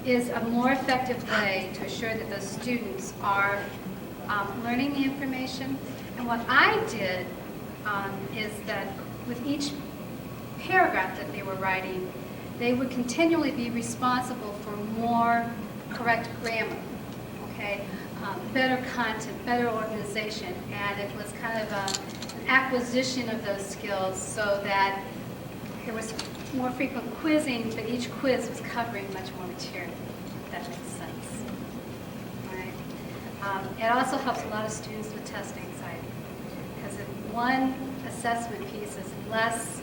is a more effective way to assure that those students are learning the information. And what I did is that with each paragraph that they were writing, they would continually be responsible for more correct grammar, okay? Better content, better organization, and it was kind of an acquisition of those skills so that there was more frequent quizzing, but each quiz was covering much more material, if that makes sense. All right. It also helps a lot of students with test anxiety, because if one assessment piece is less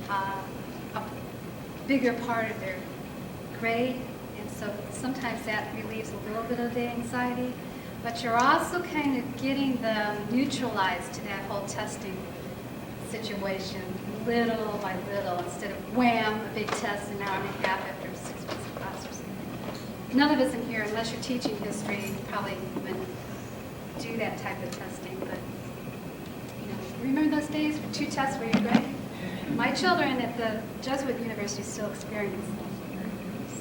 a bigger part of their grade, and so sometimes that relieves a little bit of the anxiety, but you're also kind of getting them neutralized to that whole testing situation, little by little, instead of wham, a big test an hour and a half after 6 months of class or something. None of us in here, unless you're teaching history, probably wouldn't do that type of testing, but you know, remember those days for 2 tests where you're great? My children at the Jesuit University still experience them.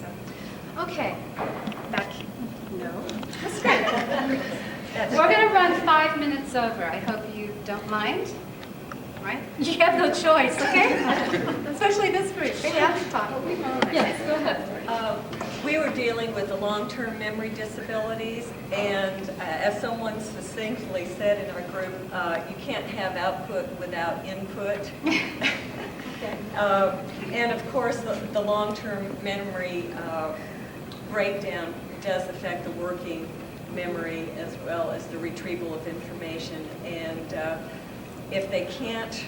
So, okay, back. No, that's great. We're going to run 5 minutes over. I hope you don't mind. Right? You have no choice, okay? Especially this group. They have to talk. Yes, go ahead. We were dealing with the long-term memory disabilities, and as someone succinctly said in our group, you can't have output without input. And of course, the long-term memory breakdown does affect the working memory as well as the retrieval of information. And if they can't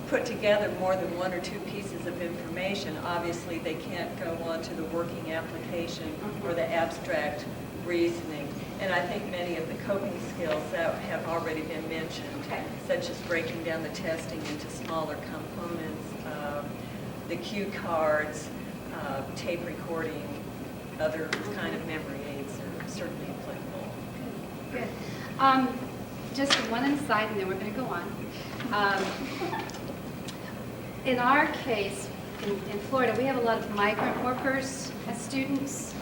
put together more than 1 or 2 pieces of information, obviously they can't go on to the working application or the abstract reasoning. And I think many of the coping skills that have already been mentioned, such as breaking down the testing into smaller components, the cue cards, tape recording, other kind of memory aids are certainly applicable. Good. Just one aside, and then we're going to go on. In our case, in Florida, we have a lot of migrant workers as students,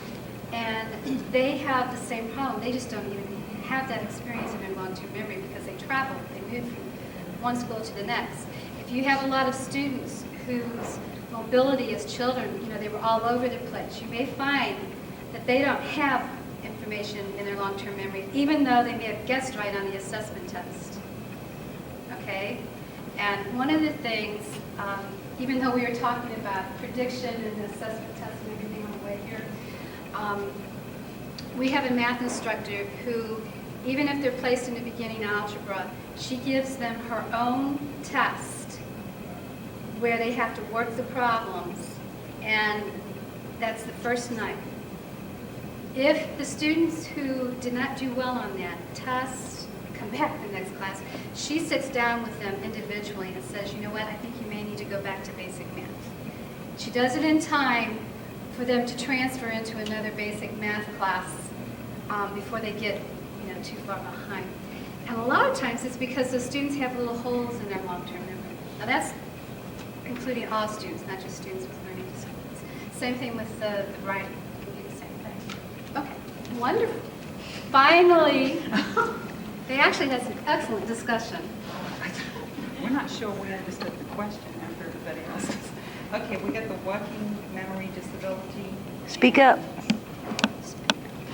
and they have the same problem. They just don't even have that experience in their long-term memory because they travel. They move from one school to the next. If you have a lot of students whose mobility as children, you know, they were all over the place, you may find that they don't have information in their long-term memory, even though they may have guessed right on the assessment test. Okay? And one of the things, even though we were talking about prediction and the assessment test and everything on the way here, we have a math instructor who, even if they're placed in the beginning algebra, she gives them her own test where they have to work the problems, and that's the first night. If the students who did not do well on that test come back the next class, she sits down with them individually and says, you know what, I think you may need to go back to basic math. She does it in time for them to transfer into another basic math class before they get too far behind. And a lot of times it's because the students have little holes in their long-term memory. Now that's including all students, not just students with learning disabilities. Same thing with the writing. Okay, wonderful. Finally, they actually had some excellent discussion. We're not sure we understood the question after everybody else's. Okay, we got the working memory disability. Speak up.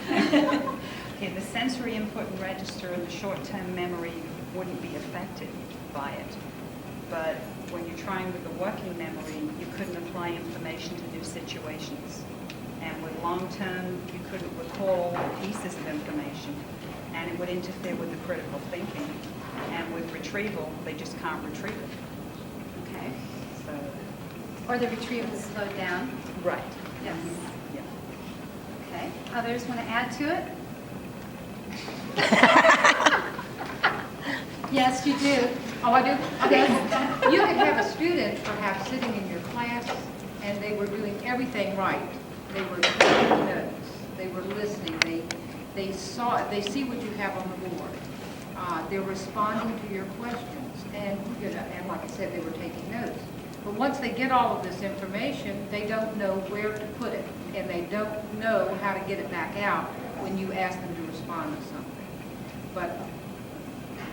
Okay, the sensory input and register and the short-term memory wouldn't be affected by it. But when you're trying with the working memory, you couldn't apply information to new situations. And with long-term, you couldn't recall pieces of information, and it would interfere with the critical thinking. And with retrieval, they just can't retrieve it. Okay. So, or the retrieval is slowed down. right. Yes. Yeah. Okay. Others want to add to it? Yes, you do. Oh, I do? Okay. You could have a student perhaps sitting in your class and they were doing everything right. They were taking notes. They were listening. They see what you have on the board. They're responding to your questions. And like I said, they were taking notes. But once they get all of this information, they don't know where to put it. And they don't know how to get it back out when you ask them to respond to something. But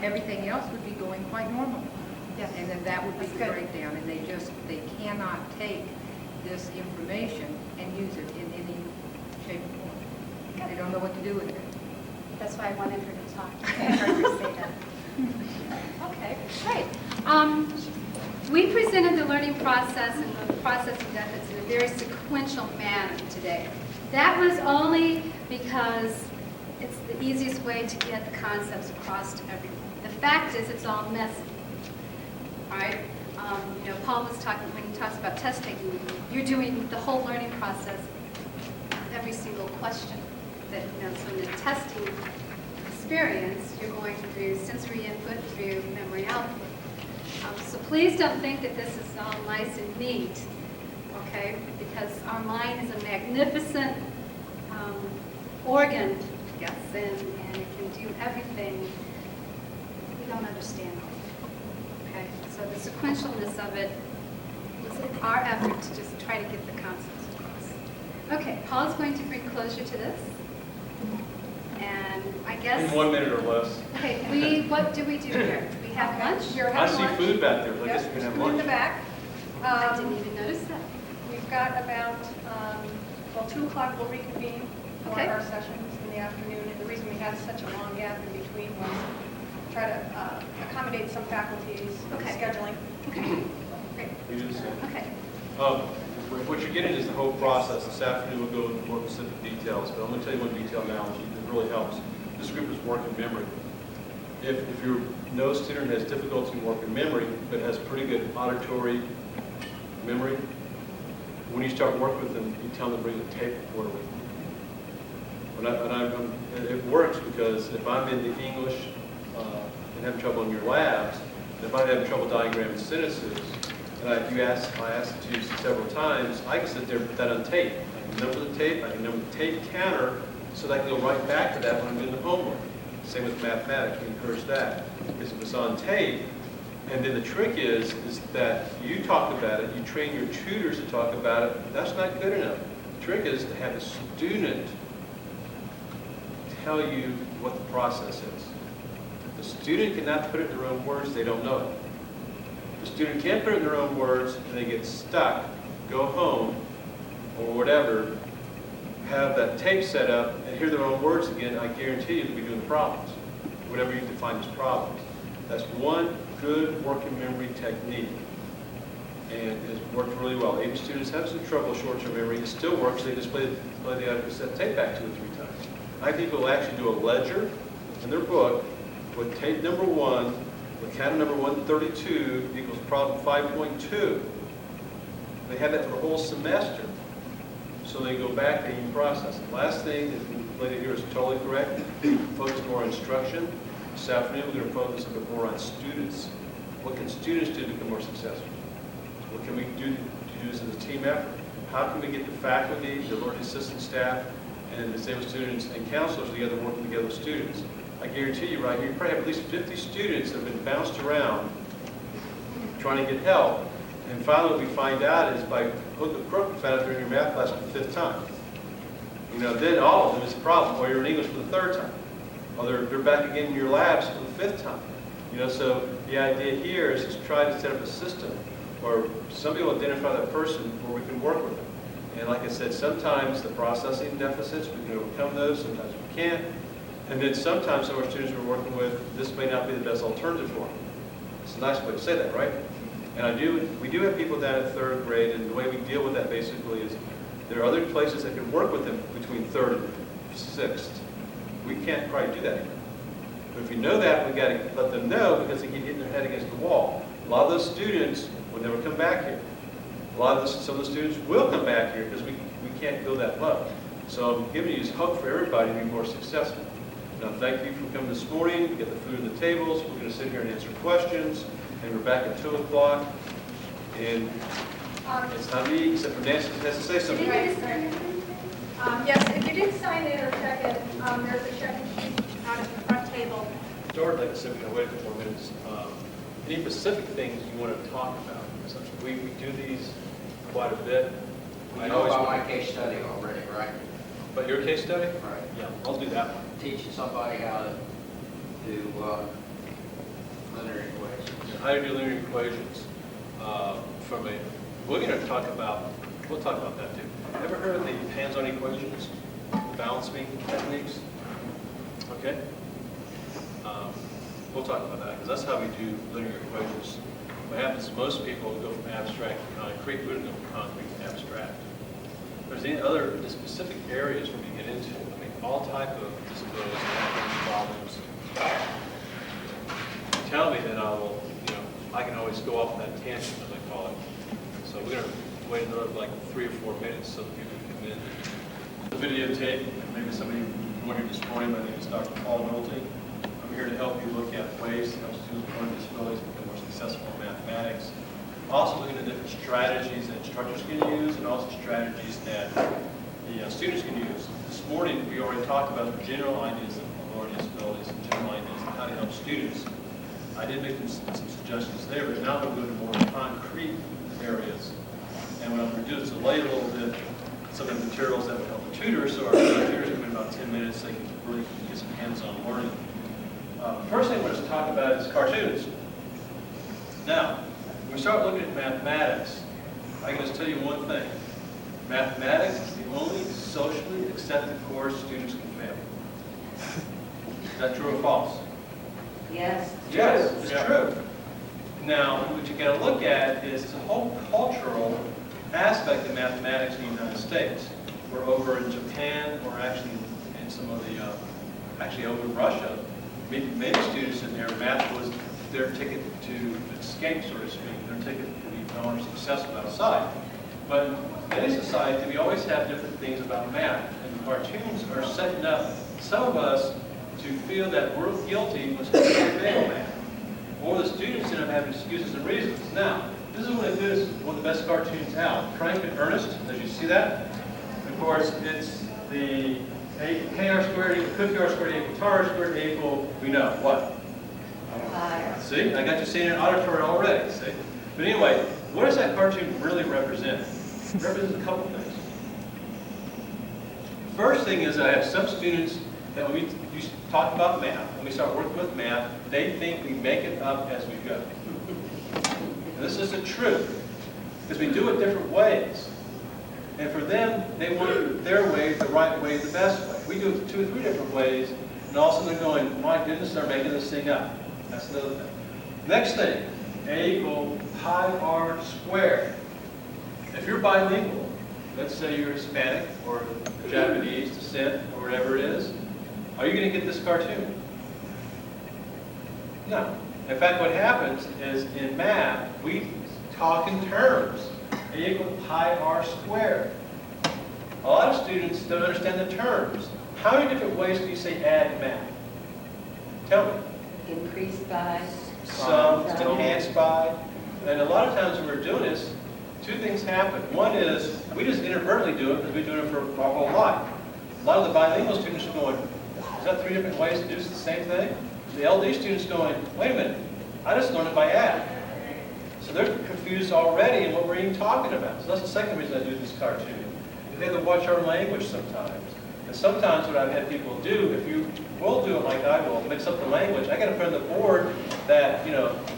everything else would be going quite normal. Yes. And then that would be That's the good. breakdown, and they cannot take this information and use it in any shape or form. They don't know what to do with it. That's why I wanted her to talk. I heard her say that. Okay, great. We presented the learning process and the processing methods in a very sequential manner today. That was only because it's the easiest way to get the concepts across to everyone. The fact is, it's all messy. All right? Paul was talking, when he talks about test taking, you're doing the whole learning process, every single question that, so in the testing experience, you're going through sensory input, through memory output. So please don't think that this is all nice and neat, okay? Because our mind is a magnificent organ, yes, and it can do everything we don't understand. Okay, so the sequentialness of it is our effort to just try to get the concepts across. Okay, Paul's going to bring closure to this. And I guess... In 1 minute or less. Okay, what do we do here? We have lunch? You're I having see lunch. food back there, so I guess we're going to have Food in the lunch. back. I didn't even notice that. We've got about, 2 o'clock we'll reconvene for Okay. our sessions in the afternoon. And the reason we had such a long gap in between was try to accommodate some faculty's Okay. scheduling. Okay, great. You do the same. Okay, What you're getting is the whole process. This afternoon we'll go into more specific details, but I'm going to tell you one detail now that really helps. This group is working memory. If no student has difficulty in working memory, but has pretty good auditory memory, when you start working with them, you tell them to bring a tape recorder with them. And it works because if I'm in the English and having trouble in your labs, and if I'm having trouble diagramming sentences, and I asked it to you several times, I can sit there and put that on tape. I can number the tape, I can number the tape counter, so that I can go right back to that when I'm doing the homework. Same with mathematics, we encourage that. Because if it's on tape, and then the trick is that you talk about it, you train your tutors to talk about it, that's not good enough. The trick is to have a student tell you what the process is. If the student cannot put it in their own words, they don't know it. If the student can't put it in their own words, and they get stuck, go home, or whatever, have that tape set up and hear their own words again, I guarantee you they'll be doing the problems, whatever you define as problems. That's one good working memory technique, and it's worked really well. Even students have some trouble with short-term memory. It still works. They just play the cassette tape back 2 or 3 times. I think we'll actually do a ledger in their book with tape number 1, with counter number 132 equals problem 5.2. They have that for the whole semester. So they go back and you process it. Last thing, the lady here is totally correct. Focus more on instruction. This afternoon, we're going to focus a bit more on students. What can students do to become more successful? What can we do to do this as a team effort? How can we get the faculty, the learning assistant staff, and disabled students and counselors together, working together with students? I guarantee you right here, you probably have at least 50 students that have been bounced around trying to get help. And finally, what we find out is by hook or crook, we found out they're in your math class for the 5th time. Then all of them is a problem, or you're in English for the 3rd time. Or they're back again in your labs for the 5th time. So the idea here is to try to set up a system where somebody will identify that person where we can work with them. And like I said, sometimes the processing deficits, we can overcome those, sometimes we can't. And then sometimes some of our students we're working with, this may not be the best alternative for them. It's a nice way to say that, right? And we do have people down at 3rd grade, and the way we deal with that basically is there are other places that can work with them between 3rd and 6th. We can't quite do that anymore. But if you know that, we've got to let them know because they keep hitting their head against the wall. A lot of those students will never come back here. Some of the students will come back here because we can't go that low. So I'm giving you hope for everybody to be more successful. Now, thank you for coming this morning. We get the food on the tables. We're going to sit here and answer questions. And we're back at 2 o'clock. And it's time to eat, except for Nancy has to say something. Yes, if you did sign in or check in, there's a check-in sheet out at the front table. George, like I said, we're going to wait a couple more minutes. Any specific things you want to talk about? We do these quite a bit. You know about my case study already, right? But your case study? Right. Yeah, I'll do that one. Teaching somebody how to do linear equations. How to do linear equations we're going to talk about, we'll talk about that too. Ever heard of the hands-on equations, balance beam techniques? Okay. We'll talk about that because that's how we do linear equations. What happens is most people go from abstract to concrete, we don't go from concrete to abstract. There's any other specific areas where we get into. I mean, all type of disabilities and problems. You tell me that I will, I can always go off that tangent, as I call it. So we're going to wait another like 3 or 4 minutes so that people can come in. The videotape, maybe somebody more here this morning. My name is Dr. Paul Nolte. I'm here to help you look at ways to help students with learning disabilities become more successful in mathematics. Also looking at different strategies that instructors can use and also strategies that the students can use. This morning we already talked about the general ideas of learning disabilities and general ideas of how to help students. I did make some suggestions there, but now I'm going to go to more concrete areas. And what I'm going to do is delay a little bit some of the materials that would help the tutors, so our tutors come in about 10 minutes, so they can really get some hands-on learning. First thing I want to talk about is cartoons. Now, when we start looking at mathematics, I can just tell you one thing. Mathematics is the only socially accepted course students can fail. Is that true or false? Yes. Yes, it's true. Now, what you got to look at is the whole cultural aspect of mathematics in the United States. We're over in Japan, or actually in some of the, actually over in Russia, many students in there, math was their ticket to escape, so to speak, their ticket to be more successful outside. But in any society, we always have different things about math, and the cartoons are setting up some of us to feel that we're guilty when students fail math. Or the students end up having excuses and reasons. Now, this is one of the best cartoons out. Frank and Ernest, as you see that. Of course, it's the KR squared equal cookie R squared equal tar squared equal, we know, what? See, I got you seeing an auditory already, see? But anyway, what does that cartoon really represent? It represents a couple things. First thing is I have some students that when we talk about math, when we start working with math, they think we make it up as we go. And this isn't true, because we do it different ways. And for them, they want their way, the right way, the best way. We do it 2 or 3 different ways, and all of a sudden they're going, my goodness, they're making this thing up. That's another thing. Next thing, A equal pi r squared. If you're bilingual, let's say you're Hispanic or Japanese descent or whatever it is, are you going to get this cartoon? No. In fact, what happens is in math, we talk in terms. A equal pi r squared. A lot of students don't understand the terms. How many different ways do you say add in math? Tell me. Increased by. Sum, enhanced by. And a lot of times when we're doing this, 2 things happen. One is we just inadvertently do it because we've been doing it for our whole life. A lot of the bilingual students are going, is that 3 different ways to do the same thing? The LD students going, wait a minute, I just learned it by add. So they're confused already in what we're even talking about. So that's the second reason I do this cartoon. We have to watch our language sometimes. And sometimes what I've had people do, if you will do it like I will, mix up the language, I got to put on the board that,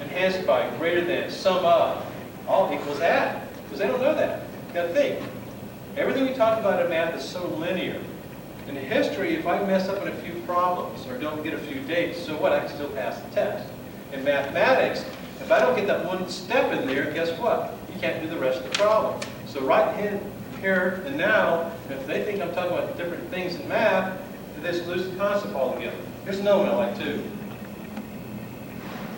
enhanced by, greater than, sum of, all equals add. Because they don't know that. You got to think. Everything we talk about in math is so linear. In history, if I mess up on a few problems or don't get a few dates, so what? I can still pass the test. In mathematics, if I don't get that one step in there, guess what? You can't do the rest of the problem. So right here and now, if they think I'm talking about different things in math, they just lose the concept altogether. Here's another one I like too.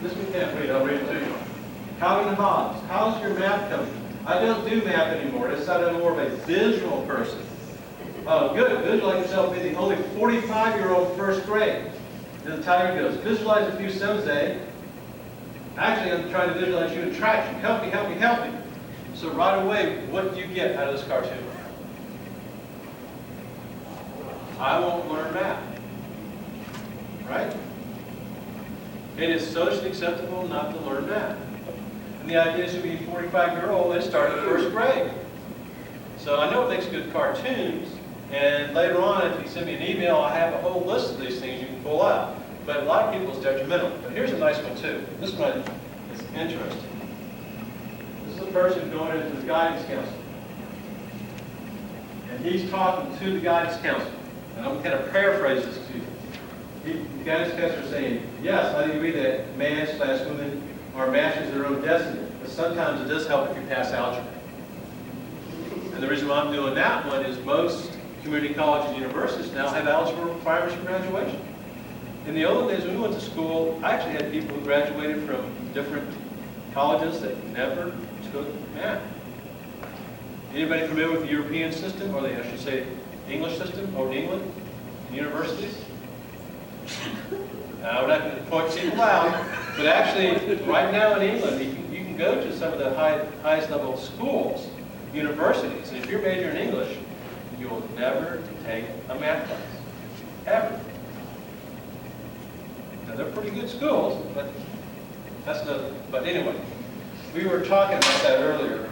This we can't read, I'll read it to you. Calvin and Hobbes, how's your math coming? I don't do math anymore. I decided I'm more of a visual person. Oh, good. Visualize yourself being the only 45-year-old in 1st grade. Then the tiger goes, visualize a few sums, eh? Actually, I'm trying to visualize you in traction. Help me, help me, help me. So right away, what do you get out of this cartoon? I won't learn math. Right? It is socially acceptable not to learn math. And the idea is to be a 45-year-old that started 1st grade. So I know it makes good cartoons, and later on, if you send me an email, I have a whole list of these things you can pull out. But a lot of people, it's detrimental. But here's a nice one, too. This one is interesting. This is a person going into the guidance counselor. And he's talking to the guidance counselor. And I'm going to kind of paraphrase this to you. The guidance counselor is saying, yes, I agree that man/women are masters of their own destiny, but sometimes it does help if you pass algebra. And the reason why I'm doing that one is most community colleges and universities now have algebra requirements for graduation. In the old days, when we went to school, I actually had people who graduated from different colleges that never took math. Anybody familiar with the European system, or I should say English system, over in England, universities? Now, we're not going to point people out, but actually, right now in England, you can go to some of the highest level schools, universities, and if you're majoring in English, you will never take a math class, ever. Now, they're pretty good schools, but that's another. But anyway, we were talking about that earlier,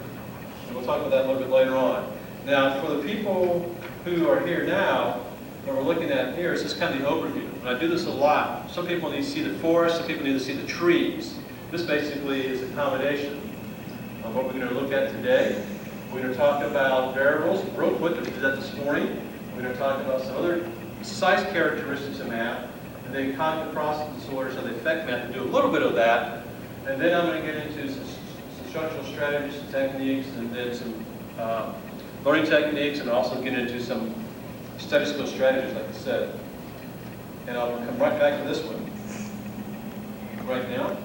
and we'll talk about that a little bit later on. Now, for the people who are here now, what we're looking at here is just kind of the overview. And I do this a lot. Some people need to see the forest, some people need to see the trees. This basically is accommodation of what we're going to look at today. We're going to talk about variables real quick. We did that this morning. We're going to talk about some other precise characteristics of math, and then cognitive process disorders, how they affect math, and do a little bit of that. And then I'm going to get into some structural strategies and techniques, and then some learning techniques, and also get into some study skill strategies, like I said. And I'll come right back to this one right now.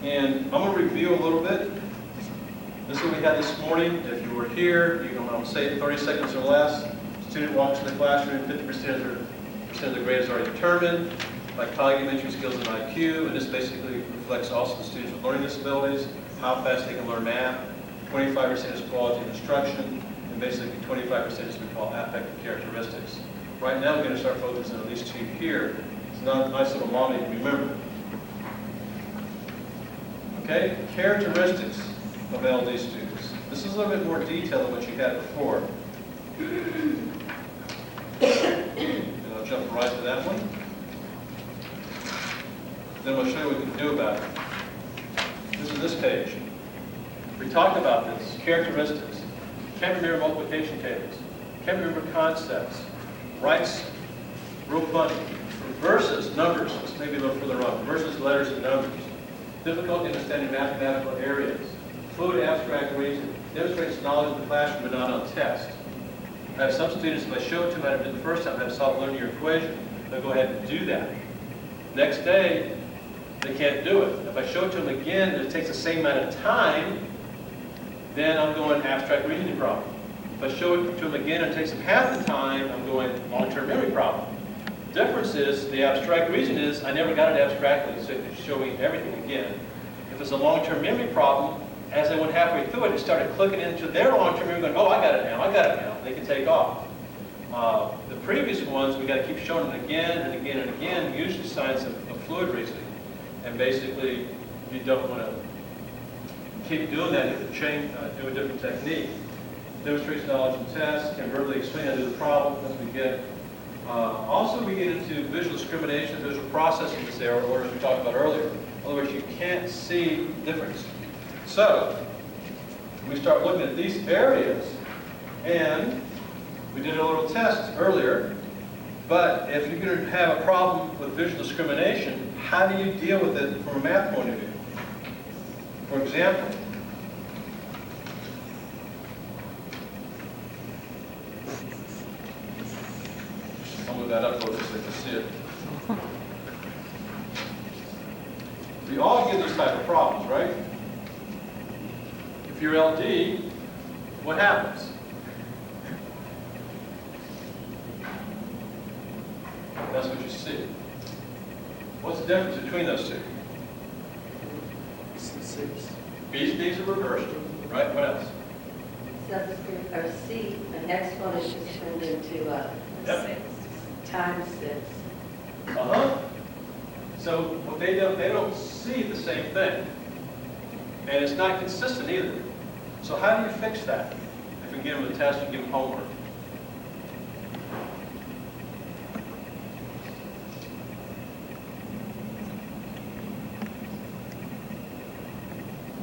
And I'm going to review a little bit. This is what we had this morning. If you were here, you know, I'll say it 30 seconds or less. Student walks in the classroom, 50% of the grade is already determined by cognitive skills and IQ, and this basically reflects also the students with learning disabilities, how fast they can learn math. 25% is quality of instruction, and basically 25% is what we call affective characteristics. Right now, we're going to start focusing on these two here. It's not a nice little model you can remember. Okay, characteristics of LD students. This is a little bit more detailed than what you had before. And I'll jump right to that one. Then we'll show you what we can do about it. This is this page. We talked about this, characteristics. Can't remember multiplication tables. Can't remember concepts. Writes real funny. Versus numbers, let's maybe a little further on. Versus letters and numbers. Difficulty understanding mathematical areas. Fluid abstract reasoning. Demonstrates knowledge in the classroom but not on test. I have some students, if I show it to them, I did the first time, I have solved linear equation. They'll go ahead and do that. Next day, they can't do it. If I show it to them again, and it takes the same amount of time, then I'm going abstract reasoning problem. If I show it to them again and it takes them half the time, I'm going long-term memory problem. The difference is, the abstract reason is, I never got it abstractly, so it's showing everything again. If it's a long-term memory problem, as I went halfway through it, it started clicking into their long-term memory, going, oh, I got it now, I got it now. They can take off. The previous ones, we got to keep showing them again and again and again, usually signs of fluid reasoning. And basically, you don't want to keep doing that. You have to change, do a different technique. Demonstrates knowledge and tests, can verbally explain how to do the problem as we get. Also, we get into visual discrimination, visual processing in this area, or as we talked about earlier. In other words, you can't see the difference. So, we start looking at these areas, and we did a little test earlier, but if you're going to have a problem with visual discrimination, how do you deal with it from a math point of view? For example, I'll move that up a little bit so you can see it. We all get these type of problems, right? If you're LD, what happens? That's what you see. What's the difference between those two? B's and D's are reversed, right? What else? Subscript, or C, the next one is just turned into Yep. times 6. Uh-huh. So what they don't see the same thing. And it's not consistent either. So how do you fix that? If you give them a test, you give them homework.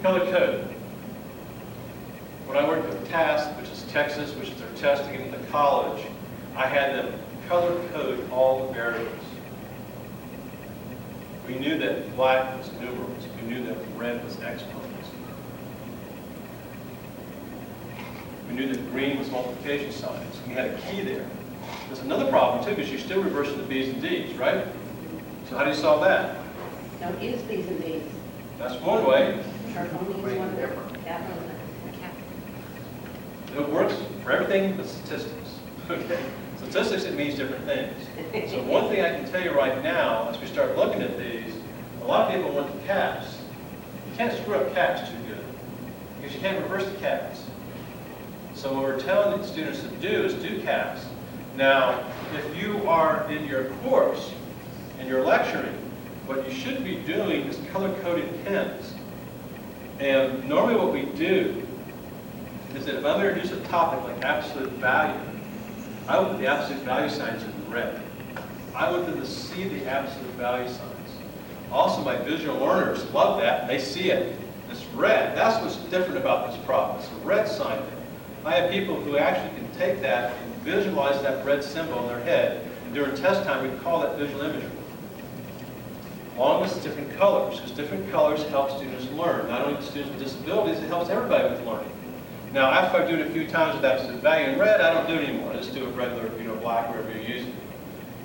color code. When I worked with TASC, which is Texas, which is their test to get into college, I had them color code all the variables. We knew that black was numerals. We knew that red was exponents. We knew that green was multiplication signs. We had a key there. There's another problem too, because you're still reversing the B's and D's, right? So how do you solve that? Don't use B's and D's. That's one way. Or only use one capital. It works for everything but statistics. Okay? Statistics, it means different things. So one thing I can tell you right now, as we start looking at these, a lot of people want the caps. You can't screw up caps too good, because you can't reverse the caps. So what we're telling the students to do is do caps. Now, if you are in your course and you're lecturing, what you should be doing is color-coded pens. And normally what we do is that if I'm going to introduce a topic like absolute value, I want the absolute value signs in red. I want them to see the absolute value signs. Also, my visual learners love that. They see it. It's red. That's what's different about this problem. It's a red sign there. I have people who actually can take that and visualize that red symbol in their head. And during test time, we call that visual imagery. Along with different colors, because different colors help students learn. Not only students with disabilities, it helps everybody with learning. Now, after I do it a few times with absolute value in red, I don't do it anymore. I just do it regular, black, wherever you're using it.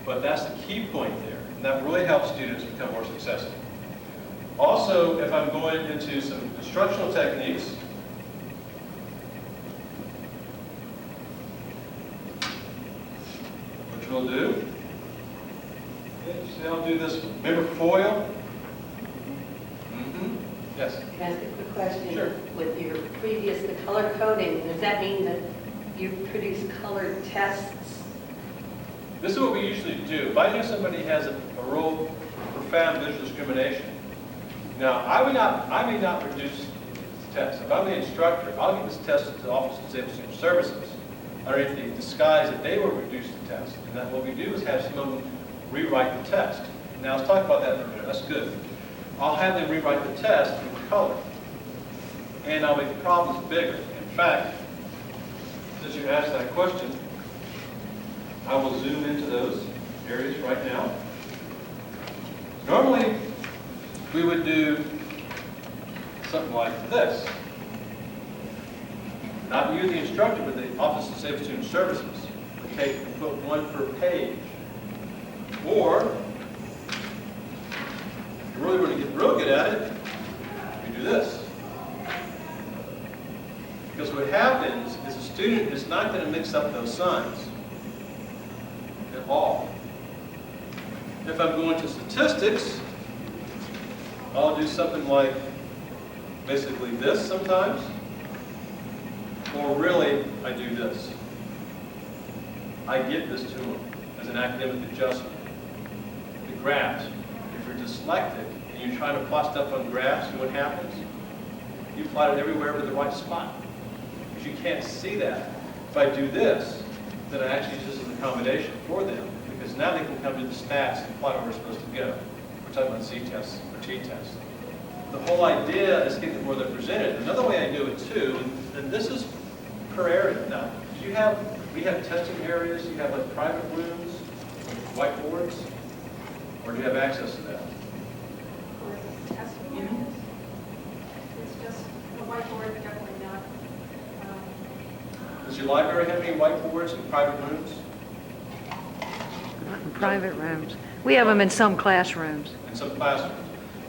But that's the key point there. And that really helps students become more successful. Also, if I'm going into some instructional techniques, which we'll do. Okay, so I'll do this one. Remember FOIL? Yes. Can I ask a quick question? Sure. With your previous, the color coding, does that mean that you produce colored tests? This is what we usually do. If I know somebody has a real profound visual discrimination, now I may not produce this test. If I'm the instructor, I'll give this test to the Office of Disabled Student Services underneath the disguise that they will reduce the test. And that what we do is have some of them rewrite the test. Now let's talk about that for a minute. That's good. I'll have them rewrite the test in color. And I'll make the problems bigger. In fact, since you asked that question, I will zoom into those areas right now. Normally, we would do something like this. Not you, the instructor, but the Office of Disabled Student Services. Okay, put one per page. Or, if you really want to get real good at it, you do this. Because what happens is a student is not going to mix up those signs at all. If I'm going to statistics, I'll do something like basically this sometimes, or really I do this. I give this to them as an academic adjustment. The graphs. If you're dyslexic and you're trying to plot stuff on graphs, you know what happens? You plot it everywhere with the right spot. Because you can't see that. If I do this, then I actually use this as an accommodation for them. Because now they can come to the stats and plot where we're supposed to go. We're talking about C-tests or T-tests. The whole idea is getting where they're presented. Another way I do it too, and this is per area. Now, we have testing areas, you have like private rooms, whiteboards, or do you have access to that? Or testing areas. It's just a whiteboard, definitely not. Does your library have any whiteboards in private rooms? Not in private rooms. We have them in some classrooms. In some classrooms.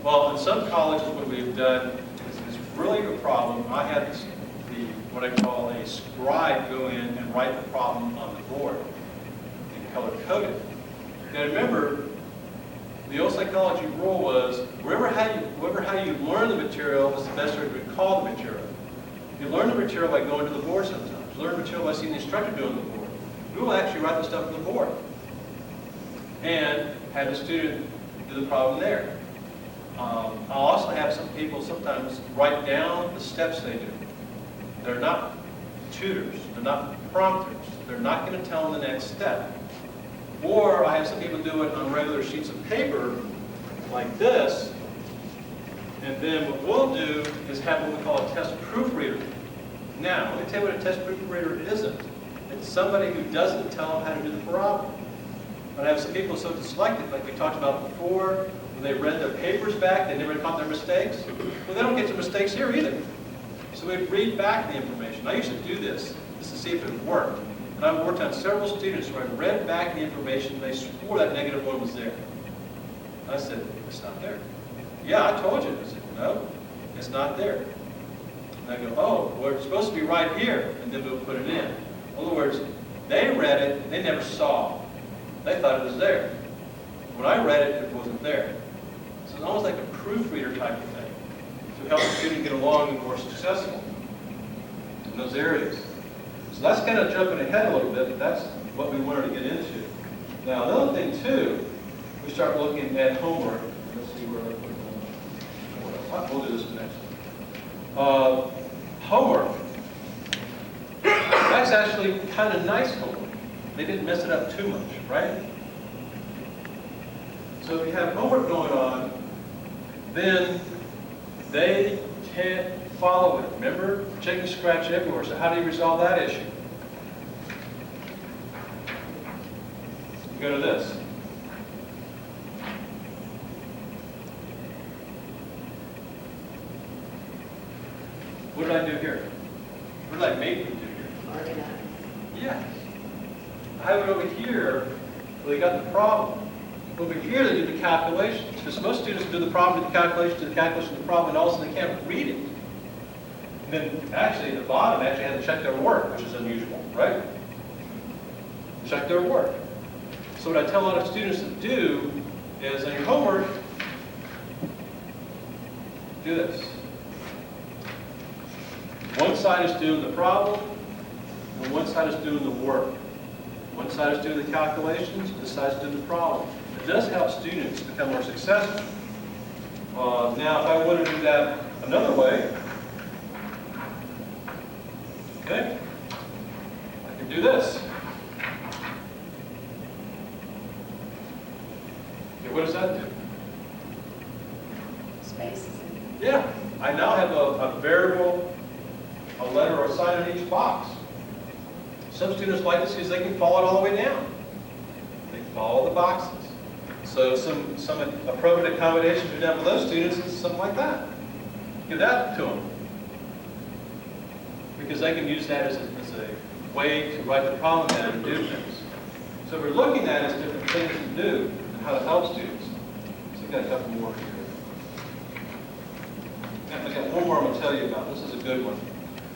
Well, in some colleges, what we've done is really a problem. I had what I call a scribe go in and write the problem on the board and color code it. Now remember, the old psychology rule was wherever how you learn the material was the best way to recall the material. You learn the material by going to the board sometimes. You learn the material by seeing the instructor doing the board. We will actually write the stuff on the board and have the student do the problem there. I'll also have some people sometimes write down the steps they do. They're not tutors. They're not prompters. They're not going to tell them the next step. Or I have some people do it on regular sheets of paper like this, And then what we'll do is have what we call a test proofreader. Now, let me tell you what a test proofreader isn't. It's somebody who doesn't tell them how to do the problem. But I have some people so dyslexic, like we talked about before, when they read their papers back, they never caught their mistakes. Well, they don't get their mistakes here either. So we'd read back the information. I used to do this just to see if it worked. And I've worked on several students where I read back the information, they swore that negative one was there. I said, it's not there. Yeah, I told you. I said, no, it's not there. And I go, oh, well, it's supposed to be right here, and then we'll put it in. In other words, they read it, they never saw. They thought it was there. When I read it, it wasn't there. So it's almost like a proofreader type of thing to help the student get along and more successful in those areas. So that's kind of jumping ahead a little bit, but that's what we wanted to get into. Now, another thing, too, we start looking at homework. Let's see where I put it. We'll do this next. Homework. That's actually kind of nice homework. They didn't mess it up too much, right? So if you have homework going on, then they can't follow it. Remember, chicken scratch everywhere. So how do you resolve that issue? You go to this. What did I do here? What did I make them do here? Organized. Yes. I have it over here where they got the problem. Over here they do the calculations. Because most students do the problem, do the calculation, do the calculation, do the problem, and also they can't read it. And then actually at the bottom they actually have to check their work, which is unusual, right? Check their work. So what I tell a lot of students to do is on your homework, do this. One side is doing the problem, and one side is doing the work. One side is doing the calculations, this side is doing the problem. It does help students become more successful. Now, if I want to do that another way, okay, I can do this. Okay, what does that do? Spaces. Yeah, I now have a variable, a letter or a sign in each box. Some students like this because they can follow it all the way down. They follow the boxes. So some appropriate accommodations are done for those students is something like that. Give that to them. Because they can use that as a way to write the problem down and do things. So we're looking at is different things to do and how to help students. So we've got a couple more here. I've got one more I'm going to tell you about. This is a good one.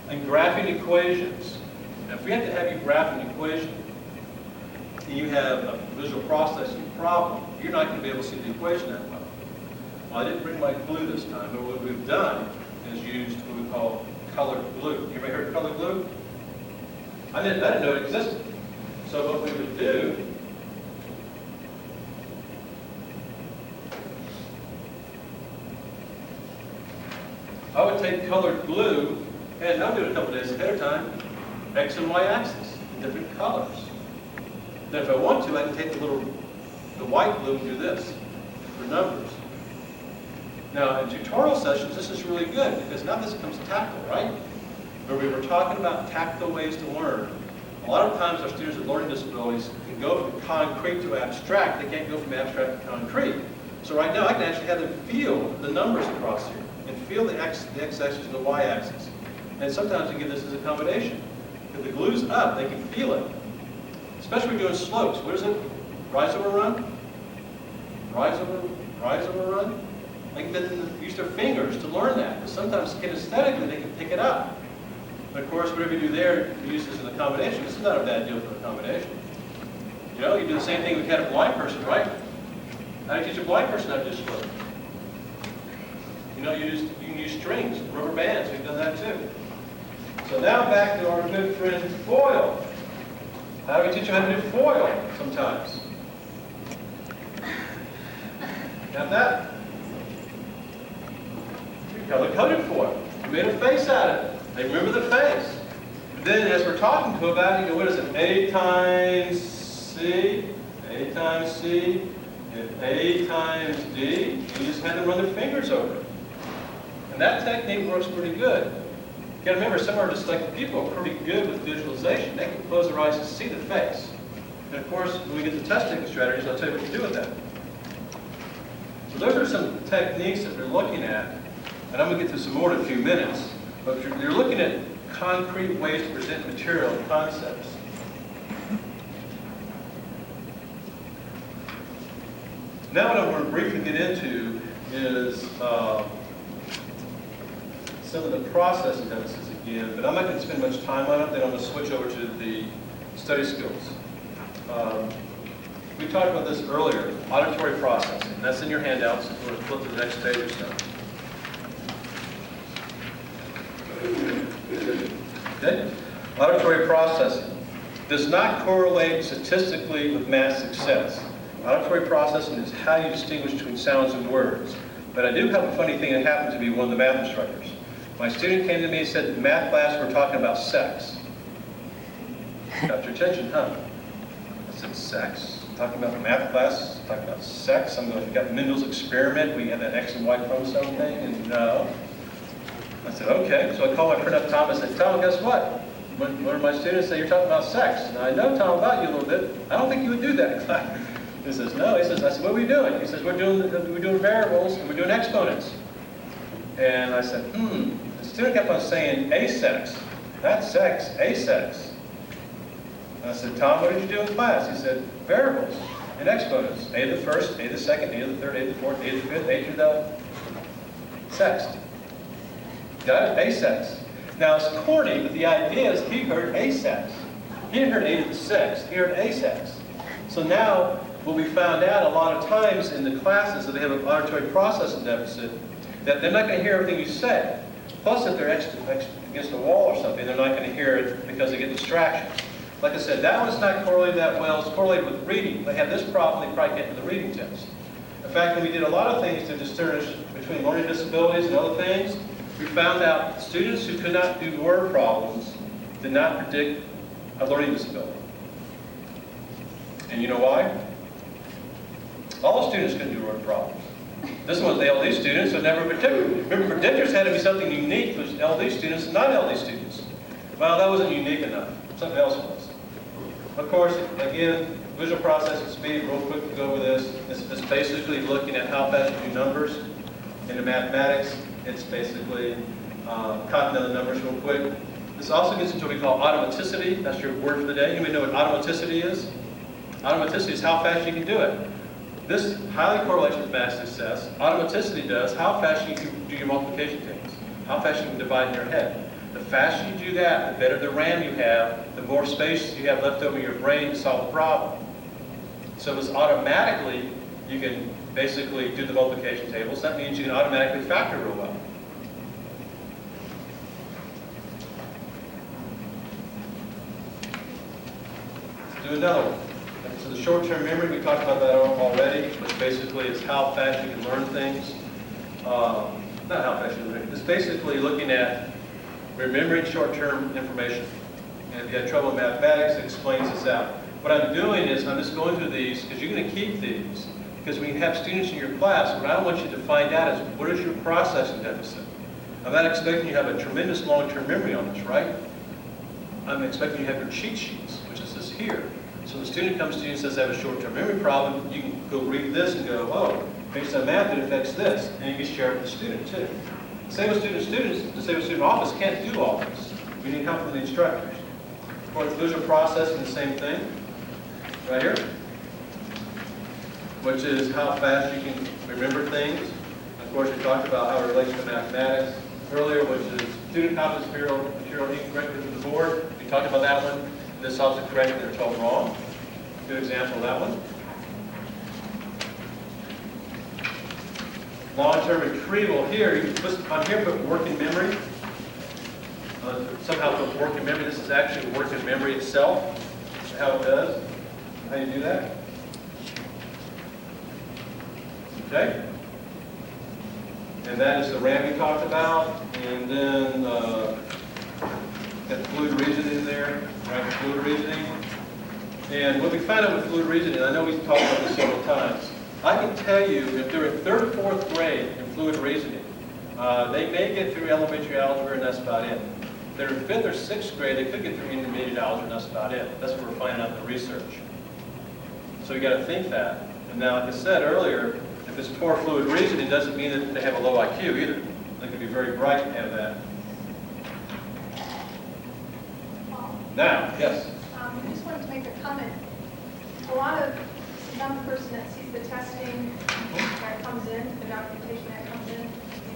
And graphing equations. Now, if we have to have you graph an equation, and you have a visual processing problem, you're not going to be able to see the equation that well. Well, I didn't bring my glue this time, but what we've done is used what we call colored glue. You ever heard of colored glue? I didn't know it existed. So what we would do I would take colored glue, and I'll do it a couple days ahead of time, X and Y axis, different colors. Then if I want to, I can take the white glue and do this for numbers. Now in tutorial sessions, this is really good because now this becomes tactile, right? Where we were talking about tactile ways to learn. A lot of times our students with learning disabilities can go from concrete to abstract. They can't go from abstract to concrete. So right now I can actually have them feel the numbers across here and feel the x-axis and the y-axis. And sometimes we give this as accommodation. If the glue's up, they can feel it. Especially when you're doing slopes. What is it? Rise over run? Rise over run? They can use their fingers to learn that. Because sometimes kinesthetically they can pick it up. But of course, whatever you do there, you use this as an accommodation. This is not a bad deal for an accommodation. You know, you do the same thing with a blind person, right? How do you teach a blind person how to do slope? You know, you can use strings, rubber bands. We've done that too. So now back to our good friend foil. How do we teach you how to do foil sometimes? Got that? We color-coded foil. We made a face out of it. They remember the face. Then as we're talking to them about it, you go, what is it? A times C, A times C, and A times D. You just had them run their fingers over it. And that technique works pretty good. You gotta remember, some are dyslexic people are pretty good with visualization. They can close their eyes and see the face. And of course, when we get to testing strategies, I'll tell you what to do with that. So those are some techniques that we're looking at. And I'm gonna get to some more in a few minutes. But you're looking at concrete ways to present material and concepts. Now what I want to briefly get into is some of the process analysis again, but I'm not going to spend much time on it. Then I'm going to switch over to the study skills. We talked about this earlier, auditory processing. That's in your handouts. So we're going to flip to the next page or so. Okay? Auditory processing does not correlate statistically with math success. Auditory processing is how you distinguish between sounds and words. But I do have a funny thing that happened to me, one of the math instructors. My student came to me and said, in math class, we're talking about sex. Got your attention, huh? I said, sex? Talking about math class, talking about sex? I'm going, we got Mendel's experiment, we had that X and Y chromosome thing, and no. I said, okay. So I called my friend up, Tom, and I said, Tom, guess what? One of my students said, you're talking about sex. And I know, Tom, about you a little bit. I don't think you would do that in class. He says, no. He says, I said, what are we doing? He says, we're doing variables and we're doing exponents. And I said, The student kept on saying asex, not sex, asex. And I said, Tom, what did you do in class? He said, variables and exponents. A to the first, A to the second, A to the third, A to the fourth, A to the fifth, A to the sexth. Got it? Asex. Now it's corny, but the idea is he heard asex. He didn't hear A to the sixth, he heard asex. So now, what we found out a lot of times in the classes that they have an auditory processing deficit, that they're not going to hear everything you say. Plus, if they're against a wall or something, they're not going to hear it because they get distractions. Like I said, that one's not correlated that well. It's correlated with reading. If they have this problem, they probably get to the reading test. In fact, when we did a lot of things to distinguish between learning disabilities and other things, we found out students who could not do word problems did not predict a learning disability. And you know why? All students can do word problems. This was the LD students, so never predicted. Remember, predictors had to be something unique with LD students and non-LD students. Well, that wasn't unique enough. Something else was. Of course, again, visual processing speed, real quick to go over this. It's basically looking at how fast you do numbers. In the mathematics, it's basically counting down the numbers real quick. This also gets into what we call automaticity. That's your word for the day. Anybody know what automaticity is? Automaticity is how fast you can do it. This highly correlates with math success. Automaticity does how fast you can do your multiplication tables, how fast you can divide in your head. The faster you do that, the better the RAM you have, the more space you have left over in your brain to solve the problem. So it's automatically, you can basically do the multiplication tables. That means you can automatically factor real well. Let's do another one. So the short-term memory, we talked about that already, which basically is how fast you can learn things. Not how fast you can learn. It's basically looking at remembering short-term information. And if you had trouble in mathematics, it explains this out. What I'm doing is I'm just going through these, because you're going to keep these. Because when you have students in your class, what I want you to find out is what is your processing deficit. I'm not expecting you to have a tremendous long-term memory on this, right? I'm expecting you to have your cheat sheets, which is this here. So the student comes to you and says, I have a short-term memory problem. You can go read this and go, oh, based on math, it affects this. And you can share it with the student, too. Same with students. The same with student office can't do all this. We need help from the instructors. Of course, visual processing, the same thing. Right here. Which is how fast you can remember things. Of course, we talked about how it relates to mathematics earlier, which is student copies material incorrectly to the board. We talked about that one. This helps to correct when they're told wrong. Good example of that one. Long-term retrieval here, I'm here put working memory. Somehow put working memory. This is actually working memory itself. How it does. How you do that. Okay? And that is the RAM we talked about. And then got fluid reasoning in there, right? Fluid reasoning. And what we found out with fluid reasoning, I know we've talked about this several times. I can tell you if they're in third or fourth grade in fluid reasoning, They may get through elementary algebra and that's about it. They're in 5th or 6th grade, they could get through intermediate algebra and that's about it. That's what we're finding out in the research. So you got to think that. And now, like I said earlier, if it's poor fluid reasoning, it doesn't mean that they have a low IQ either. They could be very bright and have that. Now, yes? I just wanted to make a comment. A lot of the young person that sees the testing that comes in, the documentation that comes in,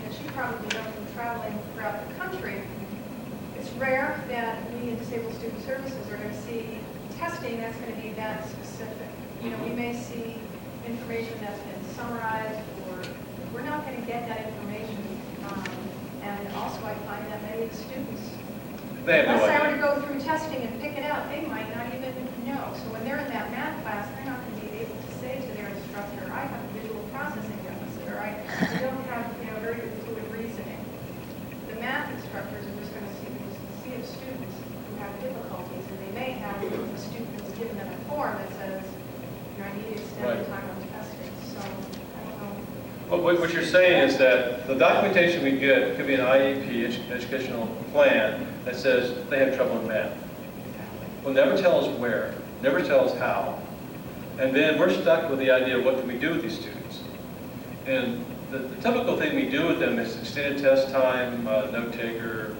as you probably know from traveling throughout the country, it's rare that we in Disabled Student Services are going to see testing that's going to be that specific. You know, we may see information that's been summarized, or we're not going to get that information. And also I find that many of the students, unless I were to go through testing and pick it out, they might not even know. So when they're in that math class, they're not going to be able to say to their instructor, I have a visual processing deficit, or I don't have, very good fluid reasoning. The math instructors are just going to see the students who have difficulties, and they may have a student who's given them a form that says, I need extended time on testing. So I don't know. Well, what you're saying is that the documentation we get could be an IEP, educational plan, that says they have trouble in math. Will never tell us where, never tell us how. And then we're stuck with the idea of what do we do with these students. And the typical thing we do with them is extended test time, note taker,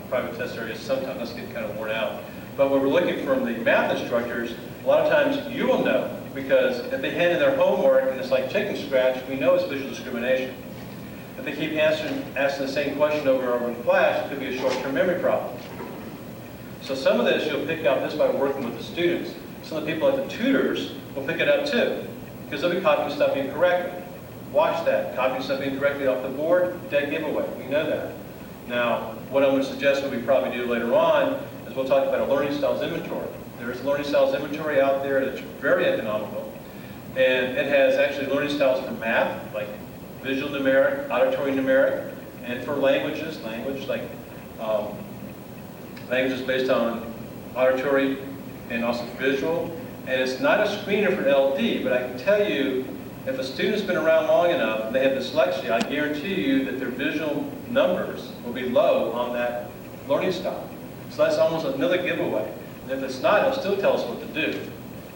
private test areas. Sometimes that's getting kind of worn out. But what we're looking from the math instructors, a lot of times you will know, because if they hand in their homework and it's like chicken scratch, we know it's visual discrimination. If they keep asking the same question over and over in class, it could be a short-term memory problem. So some of this you'll pick up just by working with the students. Some of the people at the tutors will pick it up too, because they'll be copying stuff incorrectly. Watch that. Copying stuff incorrectly off the board, dead giveaway. We know that. Now, what I'm going to suggest what we probably do later on is we'll talk about a learning styles inventory. There is a learning styles inventory out there that's very economical. And it has actually learning styles for math, like visual numeric, auditory numeric, and for languages like languages based on auditory and also visual. And it's not a screener for LD, but I can tell you, if a student's been around long enough and they have dyslexia, I guarantee you that their visual numbers will be low on that learning style. So that's almost another giveaway. And if it's not, it'll still tell us what to do.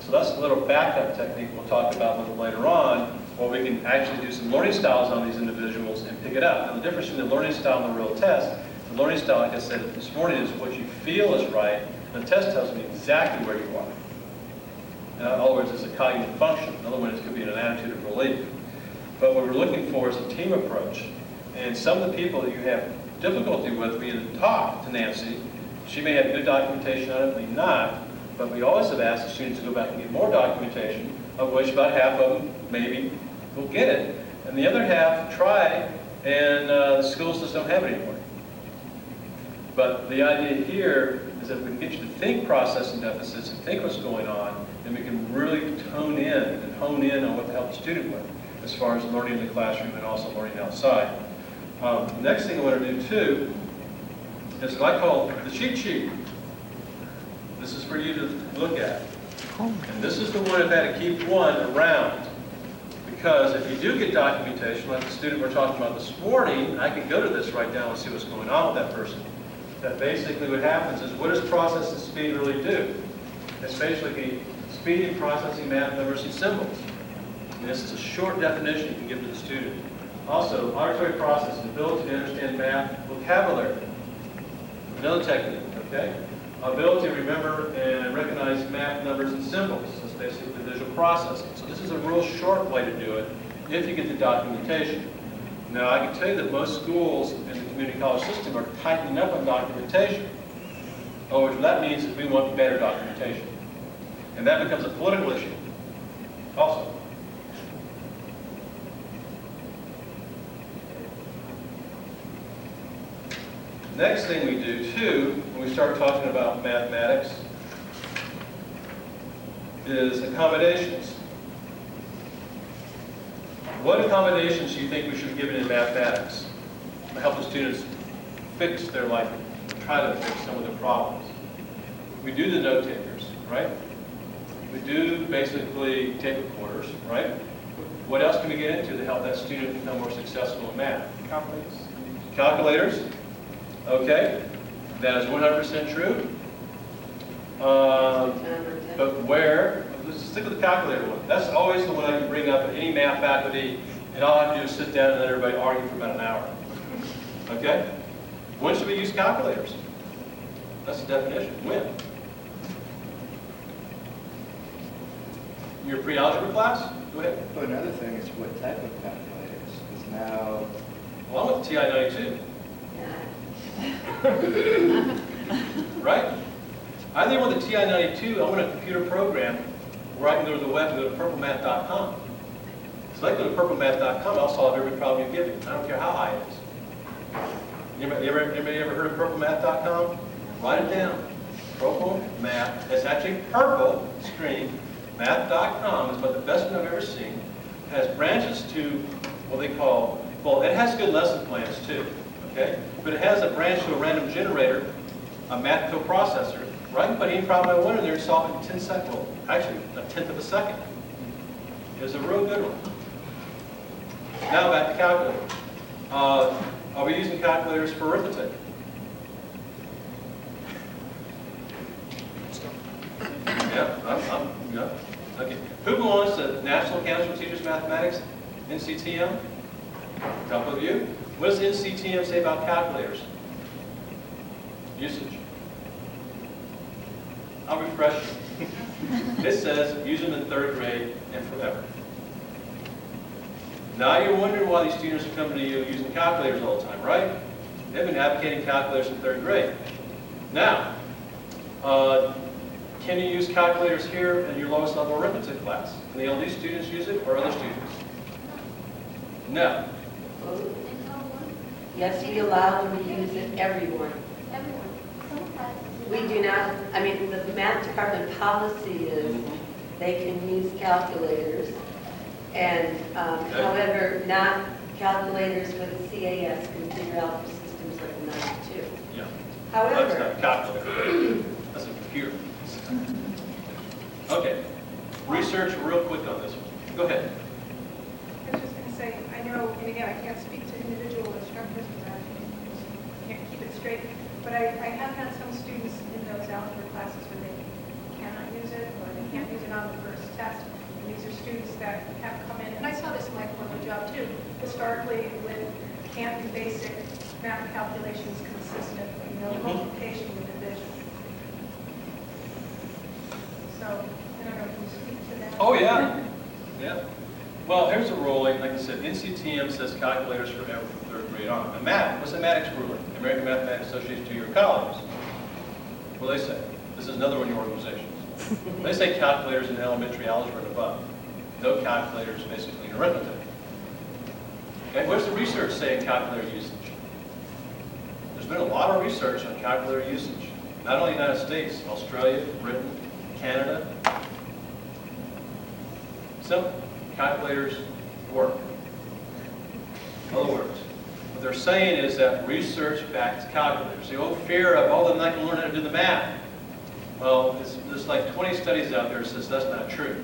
So that's a little backup technique we'll talk about a little later on, where we can actually do some learning styles on these individuals and pick it up. Now the difference between the learning style and the real test, the learning style, like I said this morning, is what you feel is right, and the test tells me exactly where you are. In other words, it's a cognitive function. In other words, it could be an attitude of relief. But what we're looking for is a team approach. And some of the people that you have difficulty with, we either talk to Nancy, she may have good documentation on it, may not, but we always have asked the students to go back and get more documentation, of which about half of them maybe will get it. And the other half try, and the schools just don't have it anymore. But the idea here is that if we can get you to think processing deficits and think what's going on, then we can really hone in on what to help the student with, as far as learning in the classroom and also learning outside. The next thing I want to do too is what I call the cheat sheet. This is for you to look at. And this is the one I've had to keep one around. Because if you do get documentation, like the student we're talking about this morning, I can go to this right now and see what's going on with that person. That basically what happens is, what does processing speed really do? It's basically speed in processing math numbers and symbols. And this is a short definition you can give to the student. Also, auditory processing, ability to understand math vocabulary. Another technique, okay? Ability to remember and recognize math numbers and symbols. That's basically the visual processing. So this is a real short way to do it if you get the documentation. Now, I can tell you that most schools in the community college system are tightening up on documentation. In other words, what that means is we want better documentation. And that becomes a political issue also. Next thing we do, too, when we start talking about mathematics, is accommodations. What accommodations do you think we should be given in mathematics to help the students fix their life, try to fix some of their problems? We do the note takers, right? We do basically tape recorders, right? What else can we get into to help that student become more successful in math? Accommodations? Calculators, okay, that is 100% true. But where, let's stick with the calculator one. That's always the one I can bring up at any math faculty, and all I have to do is sit down and let everybody argue for about an hour. Okay? When should we use calculators? That's the definition. When? Your pre-algebra class? Go ahead. Well, another thing is what type of calculators? Because now, Well, I'm with the TI-92. Right? I think with the TI-92, I want a computer program where I can go to the web and go to purplemath.com. So I go to purplemath.com, I'll solve every problem you give me. I don't care how high it is. Anybody ever heard of purplemath.com? Write it down. Purple Math. It's actually purple screen. Math.com is about the best one I've ever seen. It has branches to what they call, well, it has good lesson plans too, okay? But it has a branch to a random generator, a math coprocessor, where I can put any problem I want in there and solve it in 10 seconds, well, actually, a tenth of a second. It's a real good one. Now back to calculators. Are we using calculators for arithmetic? Yeah, okay. Who belongs to National Council of Teachers Mathematics, NCTM? A couple of you. What does NCTM say about calculators? Usage. I'll refresh you. It says use them in 3rd grade and forever. Now you're wondering why these students are coming to you using calculators all the time, right? They've been advocating calculators in 3rd grade. Now, can you use calculators here in your lowest level arithmetic class? Can the LD students use it or other students? No. Yes, we allow them to use it, everyone. We do not, I mean, the math department policy is they can use calculators, and however, not calculators with CAS can figure out for systems like 92. Yeah. However, That's not a calculator. That's a computer. Okay. Research real quick on this one. Go ahead. I was just going to say, I know, and again, I can't speak to individual instructors because I can't keep it straight, but I have had some students in those algebra classes where they cannot use it or they can't use it on the first test. And these are students that have come in, and I saw this in my former job too, historically with can't do basic math calculations consistent, multiplication with division. So, I don't know if you speak to that. Oh, yeah. Yeah. Well, here's a ruling. Like I said, NCTM says calculators forever from 3rd grade on. And math, what's the mathematics ruling? American Mathematics Association 2-year colleges. What do they say? This is another one of your organizations. They say calculators in elementary algebra and above. No calculators basically in arithmetic. Okay, what does the research say in calculator usage? There's been a lot of research on calculator usage. Not only in the United States, Australia, Britain, Canada. Simple. Calculators work. In other words, what they're saying is that research backs calculators. The old fear of, oh, they're not going to learn how to do the math. Well, there's like 20 studies out there that says that's not true.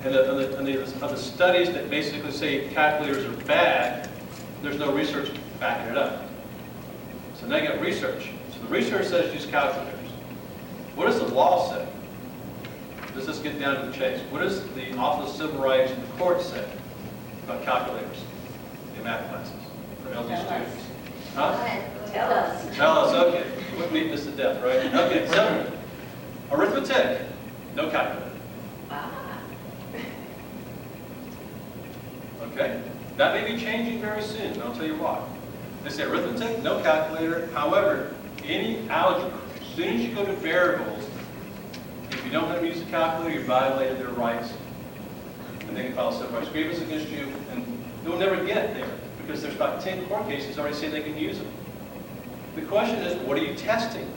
And of the studies that basically say calculators are bad, there's no research backing it up. So now you got research. So the research says use calculators. What does the law say? Does this get down to the chase? What does the Office of Civil Rights and the court say about calculators in math classes for LD students? Huh? tell us. Tell us, okay. We'll beat this to death, right? Okay, so arithmetic, no calculator. Okay? That may be changing very soon, and I'll tell you why. They say arithmetic, no calculator. However, any algebra, as soon as you go to variables, if you don't know how to use a calculator, you violated their rights. And they can file a civil rights grievance against you, and they'll never get there, because there's about 10 court cases already saying they can use them. The question is, what are you testing?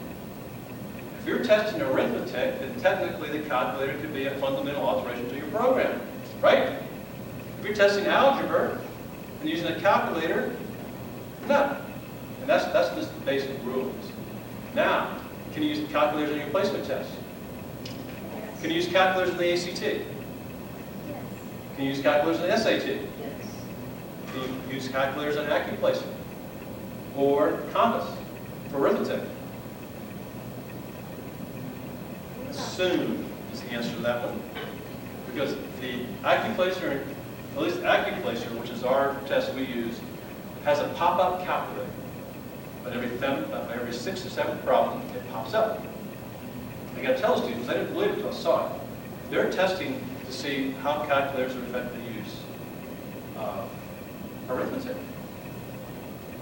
If you're testing arithmetic, then technically the calculator could be a fundamental alteration to your program, right? If you're testing algebra and using a calculator, no. And that's just the basic rulings. Now, can you use calculators on your placement test? Yes. Can you use calculators in the ACT? Yes. Can you use calculators in the SAT? Yes. Can you use calculators on active placement? or compass for arithmetic? Soon is the answer to that one. Because the AccuPlacer, at least AccuPlacer, which is our test we use, has a pop-up calculator. But every 6th or 7th problem, it pops up. I got to tell students, I didn't believe it until I saw it. They're testing to see how calculators would affect the use of arithmetic.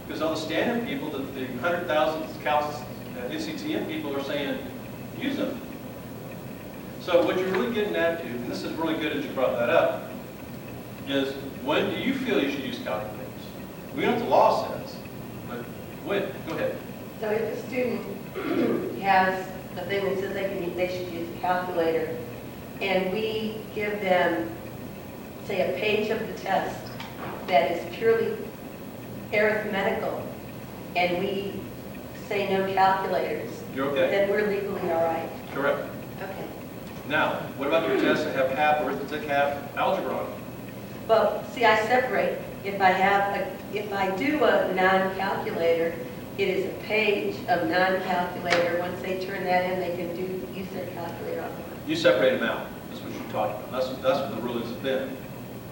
Because all the standard people, the 100,000 NCTM people are saying, use them. So what you're really getting at, and this is really good that you brought that up, is when do you feel you should use calculators? We know what the law says, but when? Go ahead. So if a student has a thing that says they should use a calculator, and we give them, say, a page of the test that is purely arithmetical, and we say no calculators, You're okay? then we're legally all right. Correct. Okay. Now, what about your tests that have half arithmetic, half algebra on them? Well, see, I separate. If I do a non-calculator, it is a page of non-calculator. Once they turn that in, they can use their calculator on it. You separate them out. That's what you're talking about. That's what the rulings have been.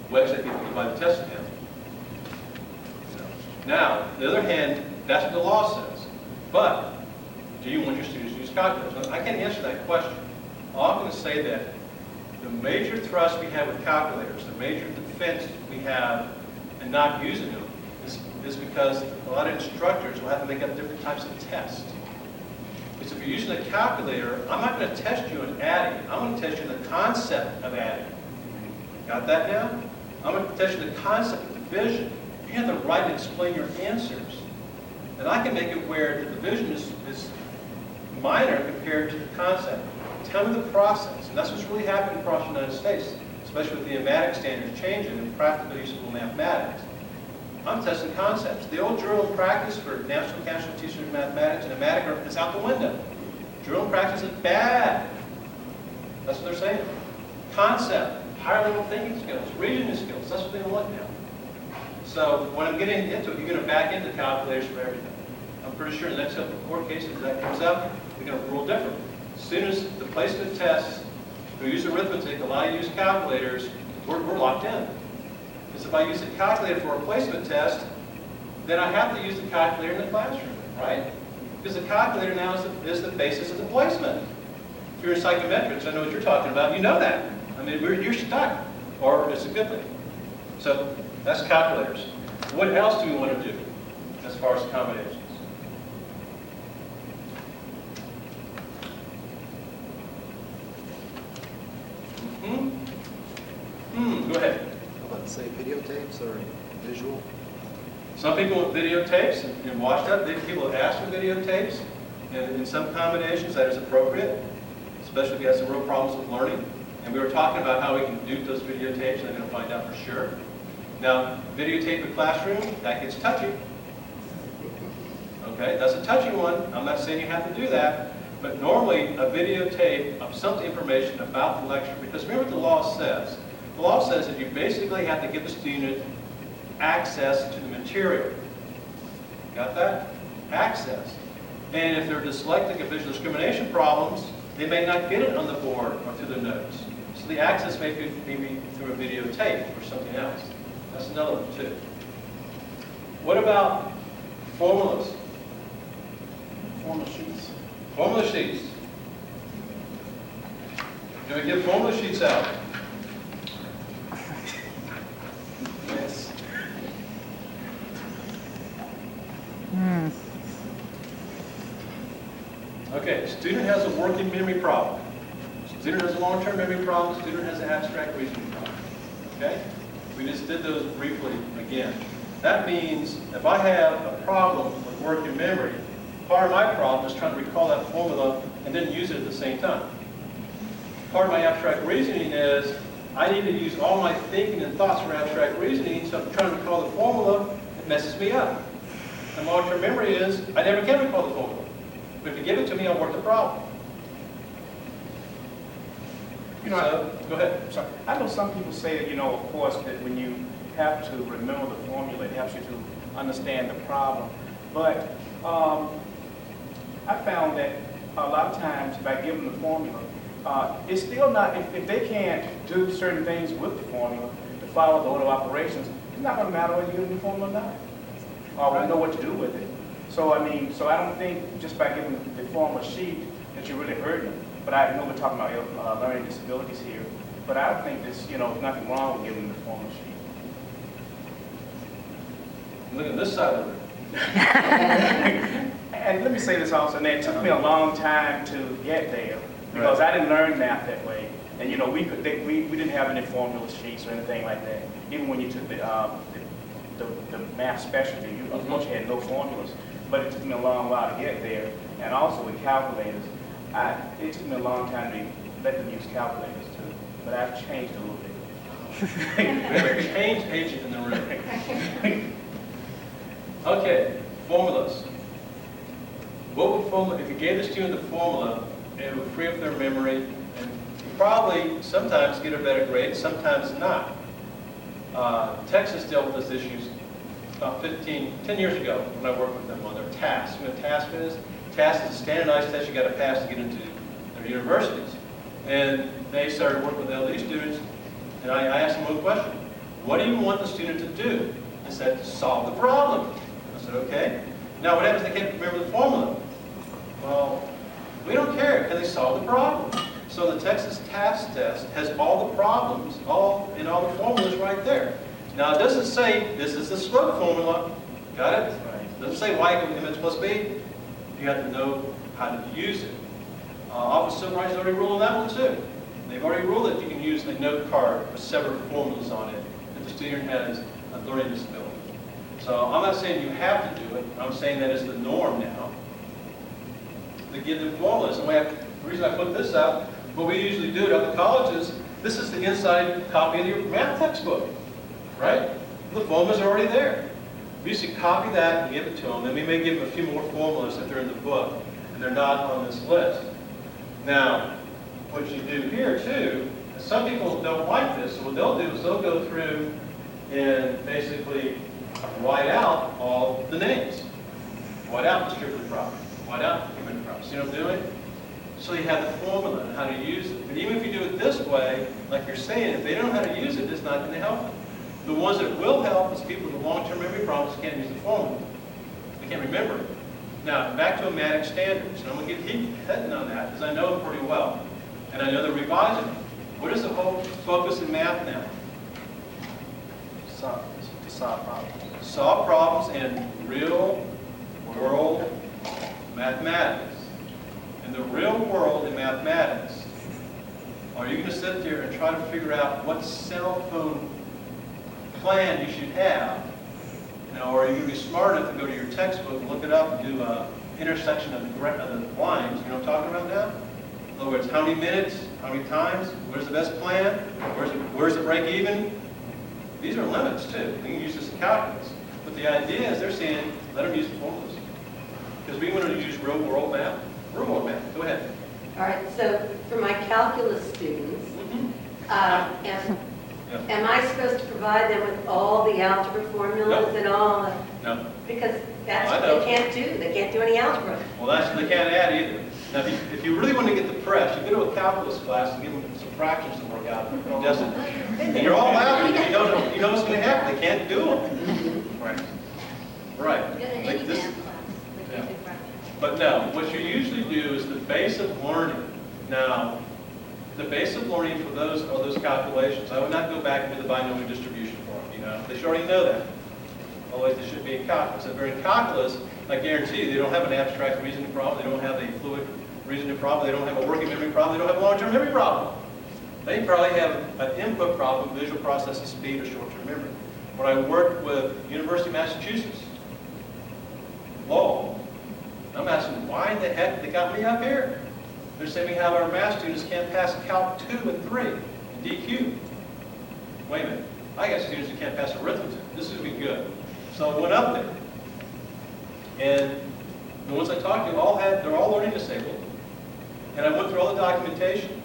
We actually people divide the test again. Now, on the other hand, that's what the law says. But do you want your students to use calculators? I can't answer that question. All I'm going to say that the major thrust we have with calculators, the major defense we have in not using them, is because a lot of instructors will have to make up different types of tests. Because if you're using a calculator, I'm not going to test you on adding. I'm going to test you the concept of adding. Got that now? I'm going to test you the concept of division. You have the right to explain your answers. And I can make it where the division is minor compared to the concept. Tell me the process. And that's what's really happening across the United States, especially with the Amatic standards changing and practical usable mathematics. I'm testing concepts. The old drill and practice for National Council of Teachers of Mathematics and Amatic is out the window. Drill and practice is bad. That's what they're saying. Concept, higher level thinking skills, reasoning skills, that's what they want now. So when I'm getting into it, you're going to back into calculators for everything. I'm pretty sure the next couple of court cases that comes up, we're going to rule different. As soon as the placement tests who use arithmetic allow you to use calculators, we're locked in. Because if I use a calculator for a placement test, then I have to use the calculator in the classroom, right? Because the calculator now is the basis of the placement. If you're in psychometrics, I know what you're talking about, you know that. I mean, you're stuck, or it's a good thing. So that's calculators. What else do we want to do as far as accommodations? Go ahead. How about, say, videotapes or visual? Some people want videotapes and watch that. People have asked for videotapes, and in some accommodations that is appropriate, especially if you have some real problems with learning. And we were talking about how we can do those videotapes, and I'm going to find out for sure. Now, videotape a classroom, that gets touchy. Okay, that's a touchy one. I'm not saying you have to do that. But normally, a videotape of some information about the lecture, because remember what the law says. The law says that you basically have to give the student access to the material. Got that? Access. And if they're dyslexic or visual discrimination problems, they may not get it on the board or through the notes. So the access may be through a videotape or something else. That's another one too. What about formulas? Formula sheets. Formula sheets. Do we give formula sheets out? Yes. Okay, student has a working memory problem. Student has a long-term memory problem. Student has an abstract reasoning problem. Okay? We just did those briefly again. That means if I have a problem with working memory, part of my problem is trying to recall that formula and then use it at the same time. Part of my abstract reasoning is I need to use all my thinking and thoughts for abstract reasoning, so if I'm trying to recall the formula, it messes me up. And long-term memory is I never can recall the formula. But if you give it to me, I'll work the problem. You know, So, go ahead. sorry. I know some people say that, of course, that when you have to remember the formula, it helps you to understand the problem. But I found that a lot of times by giving the formula, it's still not, if they can't do certain things with the formula to follow the order of operations, it's not going to matter whether you give them the formula or not. Or we know what to do with it. So I mean, so I don't think just by giving the formula sheet that you're really hurting them. But I know we're talking about learning disabilities here. But I don't think there's, there's nothing wrong with giving them the formula sheet. Look at this side of it. And let me say this also, and it took me a long time to get there because I didn't learn math that way. And we didn't have any formula sheets or anything like that. Even when you took the math specialty, you of course you had no formulas. But it took me a long while to get there. And also with calculators, it took me a long time to let them use calculators too. But I've changed a little bit. We have a change agent in the room. Okay, formulas. What would formula, if you gave the student the formula, it would free up their memory and probably sometimes get a better grade, sometimes not. Texas dealt with these issues about 10 years ago when I worked with them on their tasks. You know what a task is? TASK is a standardized test you got to pass to get into their universities. And they started working with LD students, and I asked them one question. What do you want the student to do? They said, solve the problem. I said, okay. Now what happens if they can't remember the formula? Well, we don't care because they solve the problem. So the Texas task test has all the problems, all the formulas right there. Now it doesn't say this is the slope formula. Got it? It doesn't say y equals mx plus b. You have to know how to use it. Office Supervisor's already ruled on that one too. They've already ruled that you can use a note card with several formulas on it if the student has a learning disability. So I'm not saying you have to do it. I'm saying that is the norm now. To give them formulas. And the reason I put this up, what we usually do at the colleges, this is the inside copy of your math textbook, right? The formulas are already there. We used to copy that and give it to them. Then we may give them a few more formulas if they're in the book and they're not on this list. Now, what you do here too, some people don't like this. So what they'll do is they'll go through and basically write out all the names. White out distributive property. White out human property. See what I'm doing? So you have the formula and how to use it. But even if you do it this way, like you're saying, if they don't know how to use it, it's not going to help them. The ones that will help is people with long-term memory problems can't use the formula. They can't remember it. Now, back to AMATIC standards. And I'm going to keep heading on that because I know them pretty well. And I know they're revising them. What is the whole focus in math now? To solve problems. Solve problems in real world mathematics. In the real world in mathematics, are you going to sit there and try to figure out what cell phone plan you should have? Now, or are you going to be smart enough to go to your textbook and look it up and do an intersection of the lines? You know what I'm talking about now? In other words, how many minutes, how many times, where's the best plan, where's the break even? These are limits too. We can use this in calculus. But the idea is they're saying, let them use the formulas. Because we want to use real world math. Real world math. Go ahead. All right, so for my calculus students, am I supposed to provide them with all the algebra formulas No. and all? No. Because that's I what know. they can't do. They can't do any algebra. Well, they can't add either. Now, if you really want to get the press, you go to a calculus class and give them some fractions to work out. And you're all laughing because you know what's going to happen. They can't do them. Right. Right. Go to any Like this- math class. They can't do fractions. But no, what you usually do is the base of learning. Now, the base of learning for those are those calculations. I would not go back into the binomial distribution form, They should already know that. Otherwise, they should be in calculus. If they're in calculus, I guarantee you, they don't have an abstract reasoning problem. They don't have a fluid reasoning problem. They don't have a working memory problem. They don't have a long-term memory problem. They probably have an input problem, visual processing speed, or short-term memory. When I worked with University of Massachusetts, Lowell, I'm asking, why the heck they got me up here? They're saying we have our math students can't pass Calc 2 and 3 in DQ. Wait a minute. I got students who can't pass arithmetic. This is going to be good. So I went up there. And the ones I talked to they're all learning disabled. And I went through all the documentation.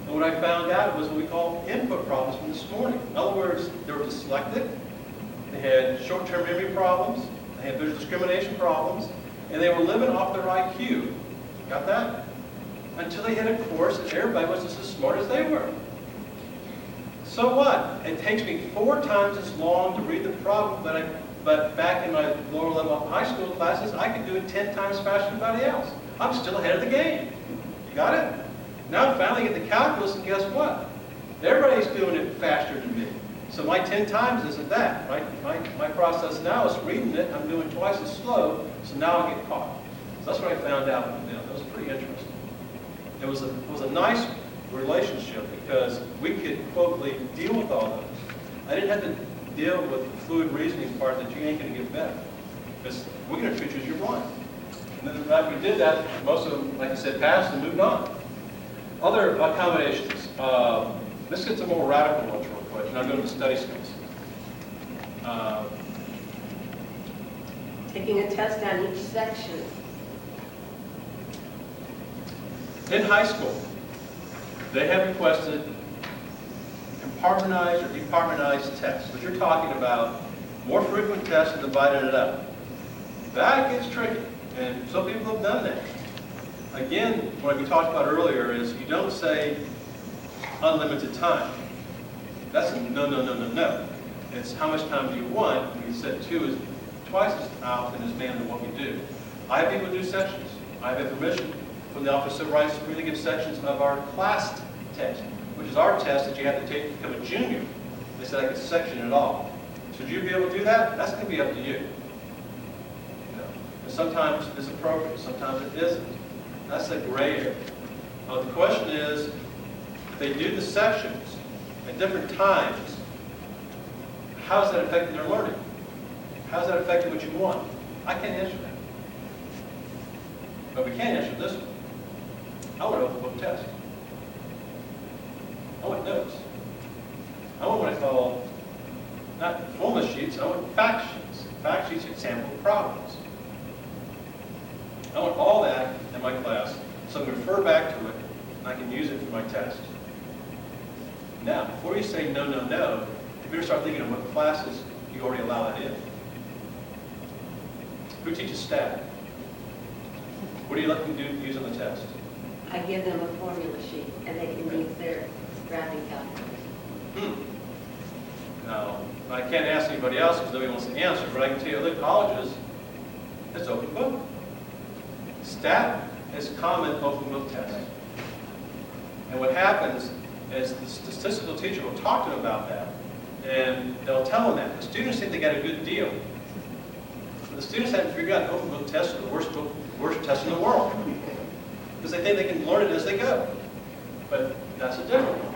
And what I found out was what we call input problems from this morning. In other words, they were dyslexic. They had short-term memory problems. They had visual discrimination problems, and they were living off their IQ. Got that? Until they hit a course and everybody was just as smart as they were. So what? It takes me 4 times as long to read the problem, but back in my lower level high school classes, I could do it 10 times faster than anybody else. I'm still ahead of the game. You got it? Now I finally get the calculus, and guess what? Everybody's doing it faster than me. So my 10 times isn't that. My process now is reading it, I'm doing twice as slow, so now I get caught. So that's what I found out. That was pretty interesting. It was a nice relationship because we could, quote, deal with all those. I didn't have to deal with the fluid reasoning part that you ain't going to get better. Because we're going to treat you as you're blind. And then after we did that, most of them, like I said, passed and moved on. Other accommodations. This gets a more radical ones real quick, and I'll go to the study skills. Taking a test on each section. In high school, they have requested compartmentalized or departmentalized tests, which you're talking about more frequent tests and dividing it up. That gets tricky, and some people have done that. Again, what we talked about earlier is you don't say unlimited time. That's a no. It's how much time do you want, and we said 2 is twice as often as man than what we do. I have people do sections. I have permission from the Office of Civil Rights to really give sections of our class test, which is our test that you have to take to become a junior. They said I could section it all. Should you be able to do that? That's going to be up to you. And sometimes it's appropriate, sometimes it isn't. That's a gray area. The question is, if they do the sections at different times, how is that affecting their learning? How is that affecting what you want? I can't answer that. But we can answer this one. I want an open book test. I want notes. I want what I call, not formula sheets, I want fact sheets. Fact sheets are sample problems. I want all that in my class, so I can refer back to it, and I can use it for my test. Now, before you say no, you better start thinking of what classes you already allow that in. Who teaches stat? What do you let them use on the test? I give them a formula sheet, and they can use their graphing calculator. Now, I can't ask anybody else because nobody wants to answer, but I can tell you other colleges, it's open book. Stat is common open book test. And what happens is the statistical teacher will talk to them about that, and they'll tell them that. The students think they got a good deal. But the students haven't figured out open book tests are the worst test in the world. Because they think they can learn it as they go. But that's a different one.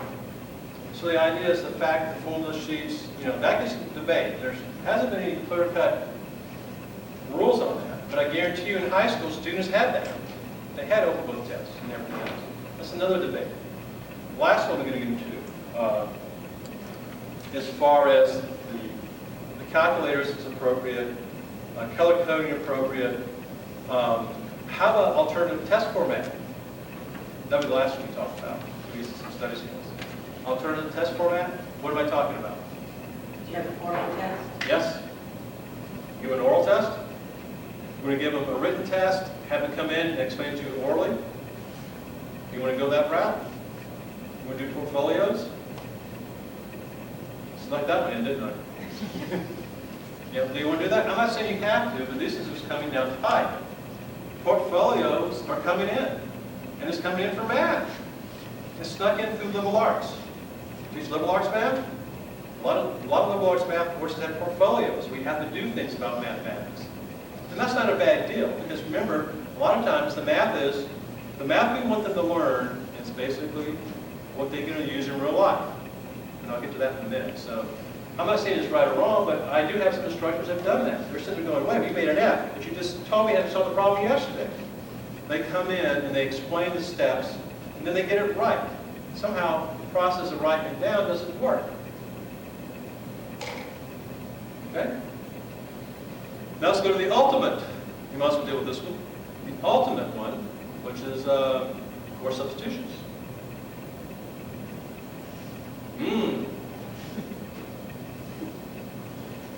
So the idea is the fact that the formula sheets, that gets debate. There hasn't been any clear-cut rules on that. But I guarantee you in high school, students had that. They had open book tests and everything else. That's another debate. The last one I'm going to get into, as far as the calculators is appropriate, color coding appropriate, how about alternative test format? That was the last one we talked about. We used some study skills. Alternative test format? What am I talking about? Do you have an oral test? Yes. Give an oral test. We're going to give them a written test, have them come in and explain to you orally. You want to go that route? You want to do portfolios? Snuck that one in, didn't I? Yeah, do you want to do that? I'm not saying you have to, but this is what's coming down the pipe. Portfolios are coming in, and it's coming in for math. It's snuck in through liberal arts. Teach liberal arts math? A lot of liberal arts math courses have portfolios. We have to do things about mathematics. And that's not a bad deal, because remember, a lot of times the math we want them to learn is basically what they're going to use in real life. And I'll get to that in a minute. So I'm not saying it's right or wrong, but I do have some instructors that have done that. They're sitting there going, wait, we made an F, but you just told me how to solve the problem yesterday. They come in and they explain the steps, and then they get it right. Somehow, the process of writing it down doesn't work. Okay? Now let's go to the ultimate. You might as well deal with this one. The ultimate one, which is course substitutions. Let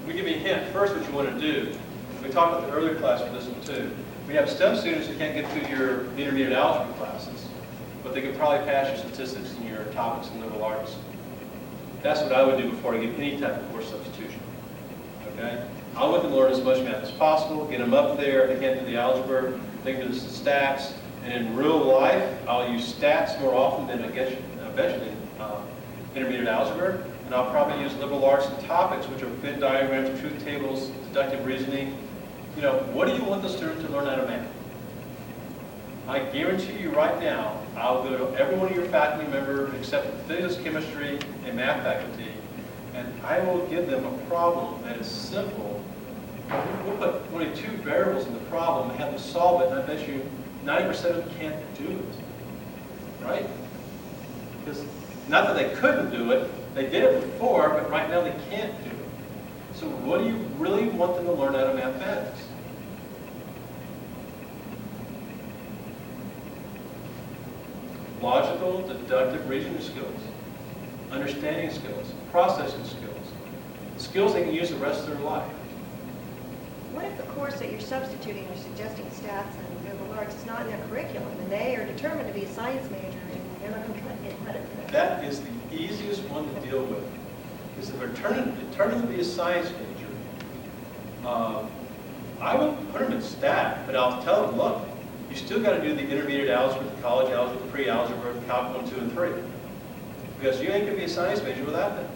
me give you a hint. First, what you want to do We talked about the earlier class for this one too. We have STEM students who can't get through your intermediate algebra classes, but they could probably pass your statistics and your topics and liberal arts. That's what I would do before I give any type of course substitution. Okay? I want them to learn as much math as possible, get them up there. They can't do the algebra, they can do the stats. And in real life, I'll use stats more often than I bet you in intermediate algebra. And I'll probably use liberal arts and topics, which are Venn diagrams, truth tables, deductive reasoning. You know, what do you want the student to learn out of math? I guarantee you right now, I'll go to every one of your faculty members except for physics, chemistry, and math faculty, and I will give them a problem that is simple. We'll put only 2 variables in the problem and have them solve it, and I bet you 90% of them can't do it. Right? Because not that they couldn't do it, they did it before, but right now they can't do it. So what do you really want them to learn out of mathematics? Logical, deductive reasoning skills, understanding skills, processing skills, skills they can use the rest of their life. What if the course that you're substituting or suggesting stats and liberal arts is not in their curriculum, and they are determined to be a science major and they're not going to cut it? That is the easiest one to deal with. Because if they're determined to be a science major, I would put them in stat, but I'll tell them, look, you still got to do the intermediate algebra, the college algebra, the pre-algebra, Calc 1, 2, and 3. Because you ain't going to be a science major without that.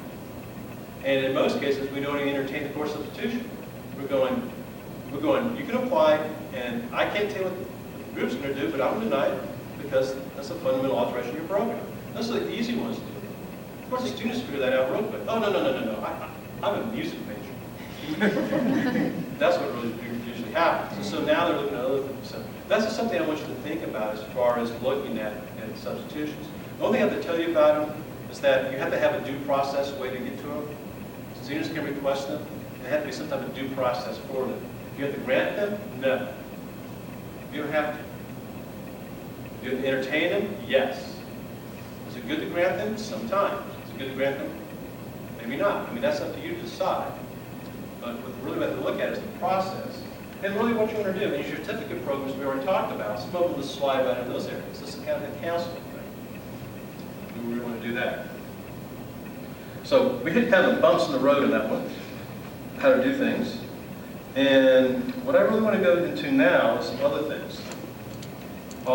And in most cases, we don't even entertain the course substitution. We're going, you can apply, and I can't tell you what the group's going to do, but I'm going to deny it because that's a fundamental alteration of your program. Those are the easy ones to do. Of course, the students figure that out real quick. Oh, no. I'm a music major. That's what really usually happens. And so now they're looking at other things. So that's just something I want you to think about as far as looking at substitutions. The only thing I have to tell you about them is that you have to have a due process way to get to them. Students can request them, and there has to be some type of due process for them. Do you have to grant them? No. You don't have to. Do you have to entertain them? Yes. Is it good to grant them? Sometimes. Is it good to grant them? Maybe not. I mean, that's up to you to decide. But what really we have to look at is the process. And really what you want to do. In your certificate programs we already talked about, some of them will slide out in those areas. This is kind of a counseling thing. We really want to do that. So we hit kind of bumps in the road in that one, how to do things. And what I really want to go into now is some other things. I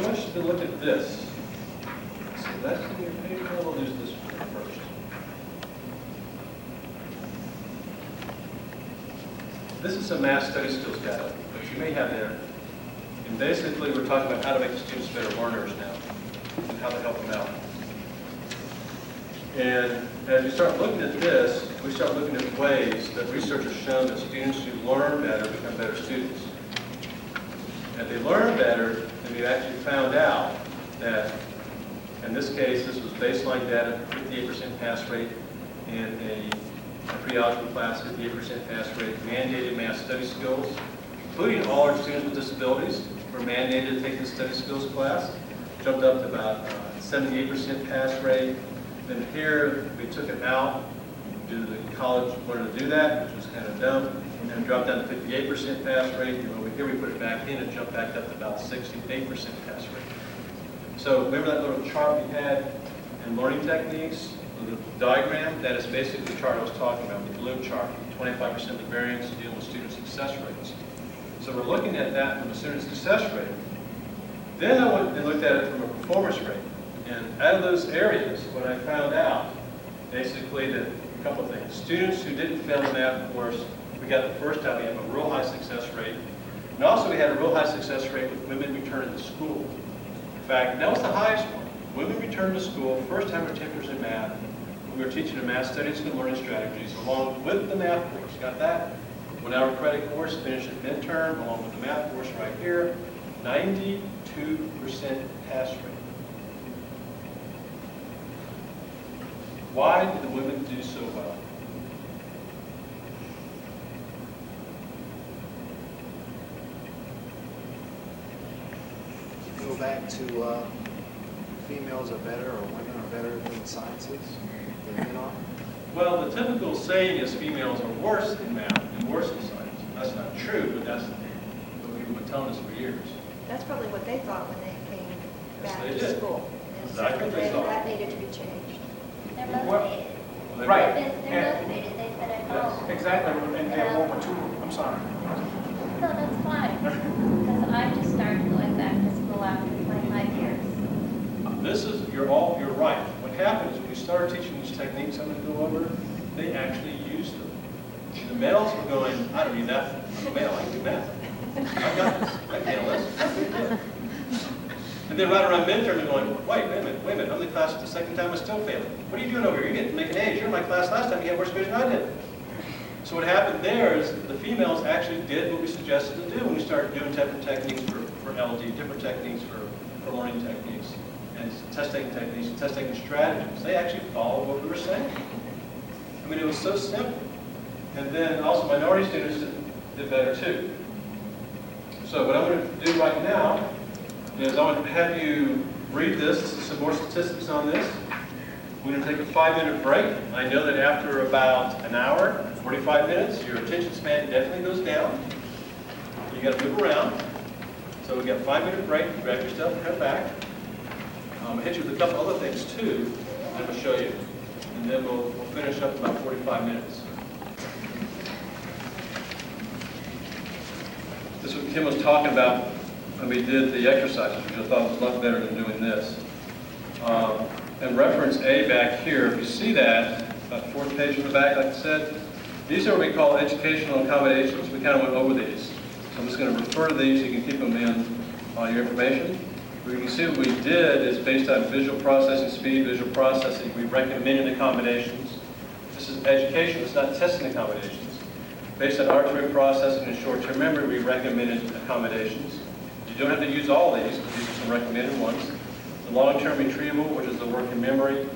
want you to look at this. So that's in your page. We'll use this first. This is some math study skills data, but you may have there. And basically, we're talking about how to make the students better learners now, and how to help them out. And as you start looking at this, we start looking at ways that research has shown that students who learn better become better students. And if they learn better, then we've actually found out that, in this case, this was baseline data, 58% pass rate in a pre-algebra class, 58% pass rate, mandated math study skills, including all our students with disabilities were mandated to take this study skills class, jumped up to about 78% pass rate. Then here, we took it out due to the college wanted to do that, which was kind of dumb, and then dropped down to 58% pass rate, and over here we put it back in and jumped back up to about 68% pass rate. So remember that little chart we had in learning techniques? The diagram, that is basically the chart I was talking about, the blue chart, 25% of the variance dealing with student success rates. So we're looking at that from a student success rate. Then I went and looked at it from a performance rate. And out of those areas, what I found out, basically that a couple of things. Students who didn't fail the math course, we got the first time we have a real high success rate. And also we had a real high success rate with women returning to school. In fact, that was the highest one. Women returned to school, first-time attempters in math. We were teaching them math studies and learning strategies along with the math course. Got that? 1 hour credit course, finished at midterm, along with the math course right here. 92% pass rate. Why did the women do so well? back to females are better or women are better in sciences than men are? Well, the typical saying is females are worse in math and worse in science. That's not true, but that's what people have been telling us for years. That's probably what they thought when they came Yes, back they to did. school. And so Exactly what they thought. that needed to be changed. They're Well, motivated. Right. They're motivated, they've been at home. Exactly, and they're more mature. I'm sorry. No, that's fine, because I just started going back to school after 25 years. This is, you're right. What happens when you start teaching these techniques I'm going to go over, they actually use them. The males are going, I don't need that. I'm a male, I can do math. I got this. I can handle this. And then right around midterm, they're going, wait a minute, I'm in the class the second time, I'm still failing. What are you doing over here? You're getting to make an A's. You're in my class last time, you had worse grades than I did. So what happened there is the females actually did what we suggested to do when we started doing different techniques for LD, different techniques for learning techniques, and test-taking techniques, and test-taking strategies. They actually followed what we were saying. I mean, it was so simple. And then also minority students did better too. So what I'm going to do right now is I want to have you read this. This is some more statistics on this. We're going to take a 5-minute break. I know that after about an hour, 45 minutes, your attention span definitely goes down. You got to move around. So we got a 5-minute break. Grab your stuff and come back. I'll hit you with a couple other things too. I'm going to show you. And then we'll finish up in about 45 minutes. This is what Kim was talking about when we did the exercises, which I thought was a lot better than doing this. And reference A back here, if you see that, about 4th page in the back, like I said, these are what we call educational accommodations. We kind of went over these. So I'm just going to refer to these. You can keep them in your information. You can see what we did is based on visual processing speed, visual processing. We recommended accommodations. This is education. It's not testing accommodations. Based on auditory processing and short-term memory, we recommended accommodations. You don't have to use all these, but these are some recommended ones. The long-term retrieval, which is the working memory,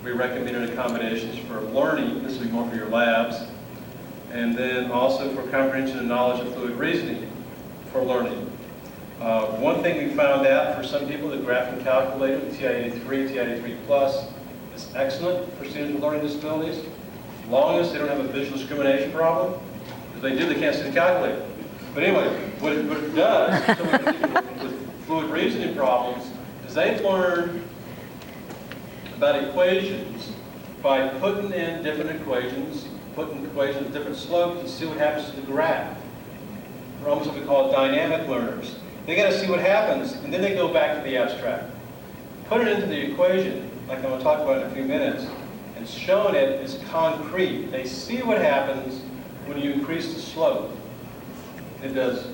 we recommended accommodations for learning. This will be more for your labs. And then also for comprehension and knowledge of fluid reasoning for learning. One thing we found out for some people, the graphing calculator, the TI-83, TI-83 Plus, is excellent for students with learning disabilities, as long as they don't have a visual discrimination problem. If they do, they can't see the calculator. But anyway, what it does with fluid reasoning problems is they learn about equations by putting in different equations, putting equations with different slopes and see what happens to the graph. They're almost what we call dynamic learners. They got to see what happens, and then they go back to the abstract. Put it into the equation, like I'm going to talk about in a few minutes, and showing it is concrete. They see what happens when you increase the slope. It does,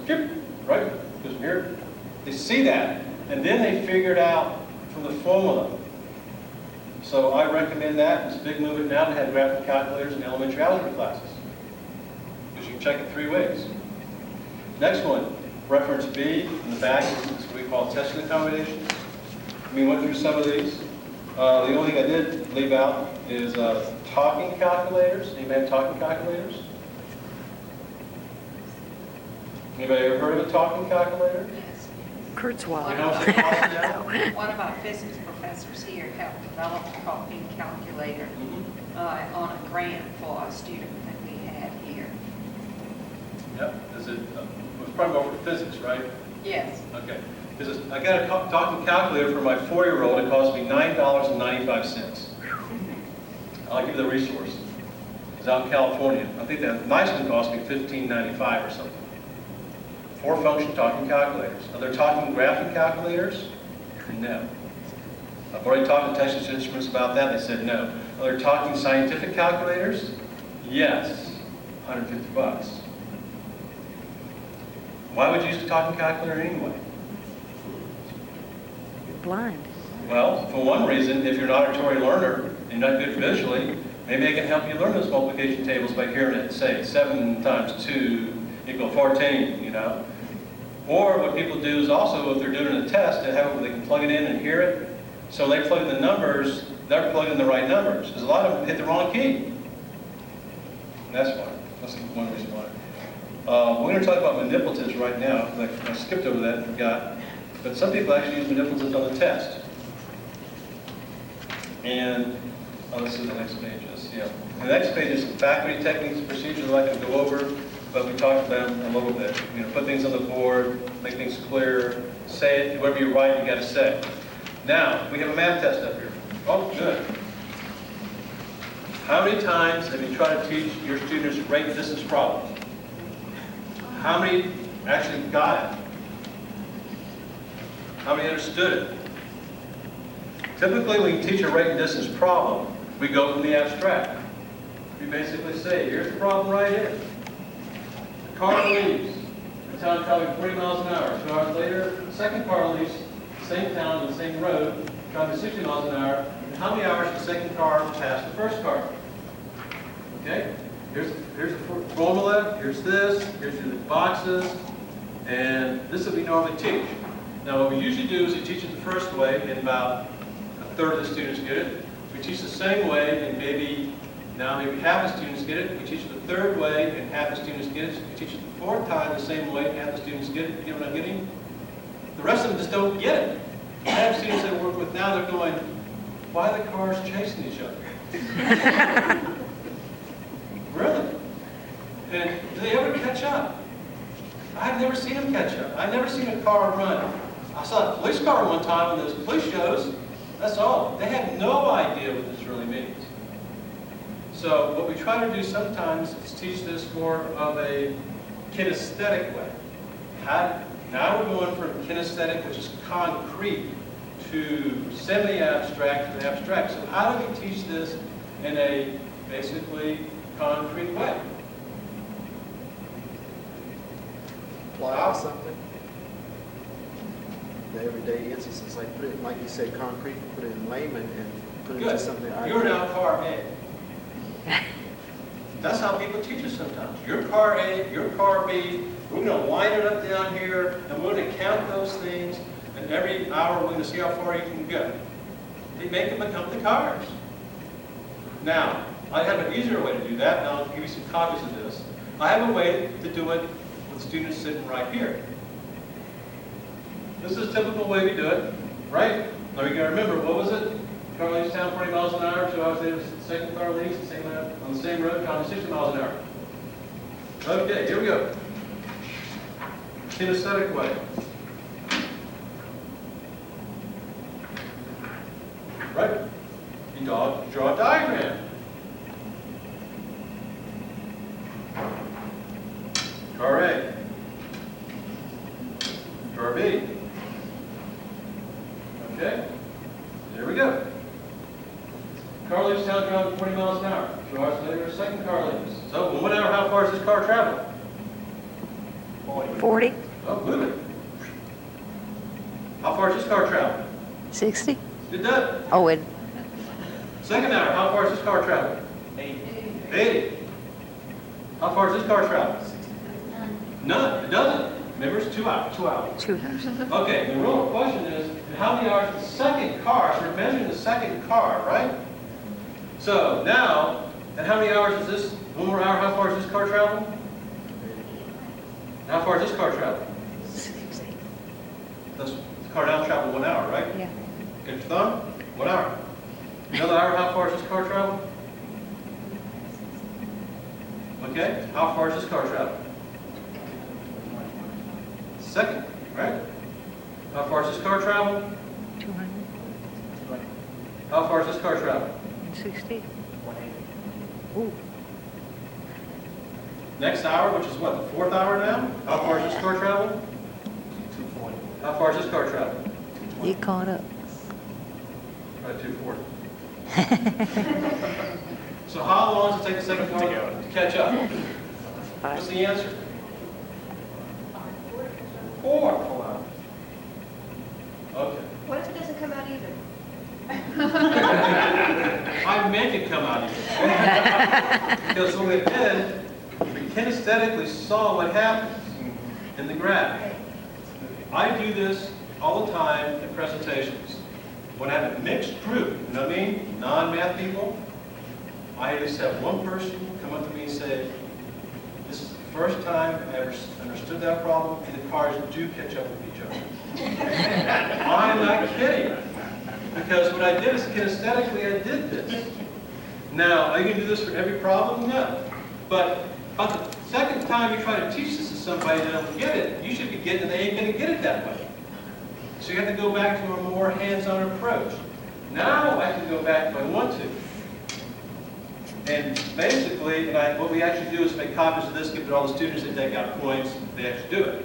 right? Goes here. They see that, and then they figure it out from the formula. So I recommend that. It's a big movement now to have graphic calculators in elementary algebra classes, because you can check it 3 ways. Next one, reference B in the back is what we call testing accommodations. We went through some of these. The only thing I did leave out is talking calculators. Anybody have talking calculators? Anybody ever heard of a talking calculator? Yes. Kurzweil. You know what it costs now? One of our physics professors here helped develop a talking calculator on a grant for a student that we had here. Yep. Is it was probably more for physics, right? Yes. Okay. I got a talking calculator for my 4-year-old. It cost me $9.95. I'll give you the resource. It's out in California. I think that nice one cost me $15.95 or something. 4-function talking calculators. Are there talking graphing calculators? No. I've already talked to Texas Instruments about that. They said no. Are there talking scientific calculators? Yes. $150. Why would you use a talking calculator anyway? You're blind. Well, for one reason, if you're an auditory learner and you're not good visually, maybe they can help you learn those multiplication tables by hearing it say 7 times 2 equal 14, you know. Or what people do is also, if they're doing a test, they have it where they can plug it in and hear it. So they plug in the numbers, they're plugging in the right numbers, because a lot of them hit the wrong key. And that's why. That's one reason why. We're going to talk about manipulatives right now. I skipped over that and forgot. But some people actually use manipulatives on the test. And, oh, this is the next page. Yeah. The next page is faculty techniques and procedures I'd like to go over, but we talked about them a little bit. You know, put things on the board, make things clear, say it, whatever you write, you got to say. Now, we have a math test up here. Oh, good. How many times have you tried to teach your students rate and distance problems? How many actually got it? How many understood it? Typically, when you teach a rate and distance problem, we go from the abstract. We basically say, here's the problem right here. The car leaves. The town traveling 40 miles an hour. 2 hours later, the second car leaves the same town on the same road, traveling 60 miles an hour. And how many hours does the second car pass the first car? Okay? Here's the formula. Here's this. Here's the boxes. And this is what we normally teach. Now, what we usually do is we teach it the first way, and about a third of the students get it. We teach the same way, and maybe half the students get it. We teach it the third way, and half the students get it. We teach it the fourth time the same way, and half the students get it. You know what I'm getting? The rest of them just don't get it. I have students that I work with now, they're going, why are the cars chasing each other? Really? And do they ever catch up? I've never seen them catch up. I've never seen a car run. I saw a police car one time in those police shows. That's all. They have no idea what this really means. So what we try to do sometimes is teach this more of a kinesthetic way. Now we're going from kinesthetic, which is concrete, to semi-abstract to abstract. So how do we teach this in a basically concrete way? Apply something. The everyday instances, like put it, like you said, concrete, put it in layman and put it into something. You're now car A. That's how people teach us sometimes. Your car A, your car B, we're going to line it up down here, and we're going to count those things, and every hour we're going to see how far you can go. They make them become the cars. Now, I have an easier way to do that, and I'll give you some copies of this. I have a way to do it with students sitting right here. This is a typical way we do it, right? Now you got to remember, what was it? Car leaves town 40 miles an hour, 2 hours later, the second car leaves on the same road, traveling 60 miles an hour. Okay, here we go. Kinesthetic way. Right? You draw a diagram. Car A. Car B. Okay? There we go. Car leaves town traveling 40 miles an hour. 2 hours later, a second car leaves. So, in 1 hour, how far is this car traveling? 40, Oh, move it. How far is this car traveling? 60. It does. Oh, it, Second hour, how far is this car traveling? 80. How far is this car traveling? None. It doesn't. Remember, it's 2 hours. 2 hours. 2 hours. Okay, the real question is, how many hours is the second car? So we're measuring the second car, right? So now, and how many hours is this? 1 more hour, how far is this car traveling? How far is this car traveling? 60. This car now traveled 1 hour, right? Yeah. Get your thumb? 1 hour. Another hour, how far is this car traveling? Okay, how far is this car traveling? Second, right? How far is this car traveling? 200. How far is this car traveling? 60. Ooh. Next hour, which is what, the 4th hour now? How far is this car traveling? 240. How far is this car traveling? You caught up. Right, 240. So how long does it take the second car to catch up? What's the answer? 4 hours. Okay. What if it doesn't come out even? I make it come out even. Because when we did, we kinesthetically saw what happens in the graph. I do this all the time in presentations. When I have a mixed group, you know what I mean? Non-math people, I just have one person come up to me and say, this is the First time I ever understood that problem, and the cars do catch up with each other. I'm not kidding. Because what I did is kinesthetically I did this. Now, are you going to do this for every problem? No. But about the second time you try to teach this to somebody that don't get it, you should be getting it, they ain't going to get it that way. So you have to go back to a more hands-on approach. Now I can go back if I want to. And basically, what we actually do is make copies of this, give it to all the students, they take out points, they actually do it.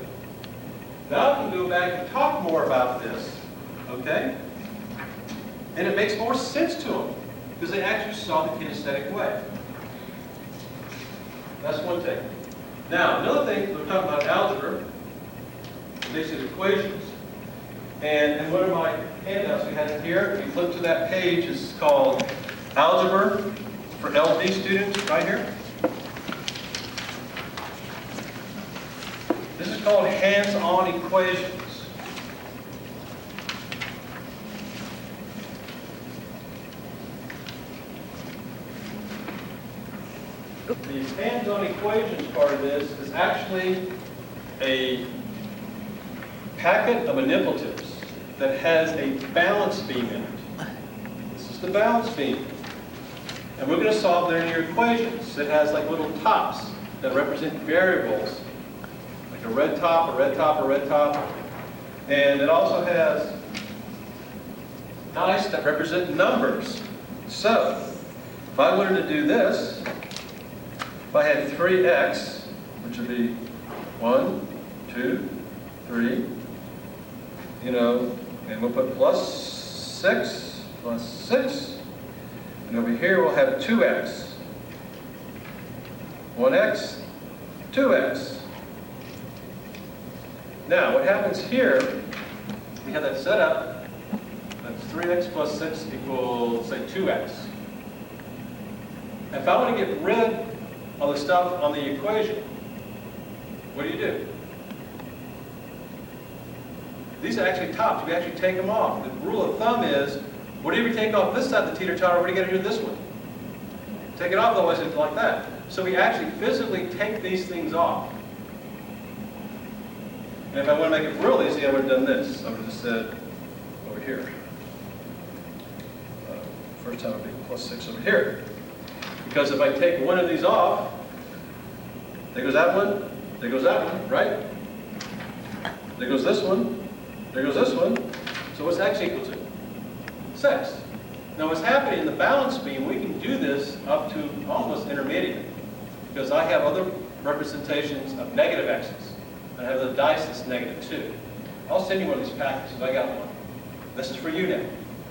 Now I can go back and talk more about this, okay? And it makes more sense to them, because they actually saw the kinesthetic way. That's one thing. Now, another thing, we're talking about algebra, basic equations. And in one of my handouts we had in here, if you flip to that page, it's called Algebra for LD students, right here. This is called hands-on equations. The hands-on equations part of this is actually a packet of manipulatives that has a balance beam in it. This is the balance beam. And we're going to solve linear equations. It has like little tops that represent variables, like a red top, a red top, a red top. And it also has dice that represent numbers. So, if I wanted to do this, if I had 3x, which would be 1, 2, 3, and we'll put plus 6, and over here we'll have 2x, 1x, 2x. Now, what happens here, we have that set up, that's 3x plus 6 equals, say, 2x. If I want to get rid of the stuff on the equation, what do? These are actually tops. We actually take them off. The rule of thumb is, whatever you take off this side of the teeter-totter, what are you going to do to this one? Take it off, otherwise it's like that. So we actually physically take these things off. And if I want to make it real easy, I would have done this. I would have just said, over here. First time would be plus 6 over here. Because if I take one of these off, there goes that one, there goes that one, right? There goes this one, there goes this one. So what's x equal to? 6. Now what's happening in the balance beam, we can do this up to almost intermediate. Because I have other representations of negative x's. I have the dice that's negative 2. I'll send you one of these packages. I got one. This is for you now.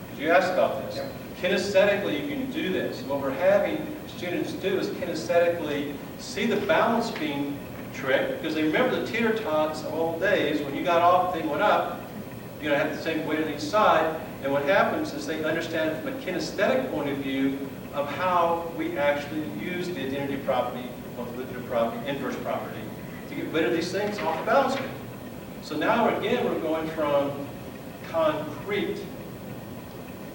Because you asked about this. Yep. Kinesthetically, you can do this. What we're having students do is kinesthetically see the balance beam trick, because they remember the teeter-tots of old days. When you got off, thing went up. You have the same weight on each side. And what happens is they understand from a kinesthetic point of view of how we actually use the identity property, multiplicative property, inverse property, to get rid of these things off the balance beam. So now, again, we're going from concrete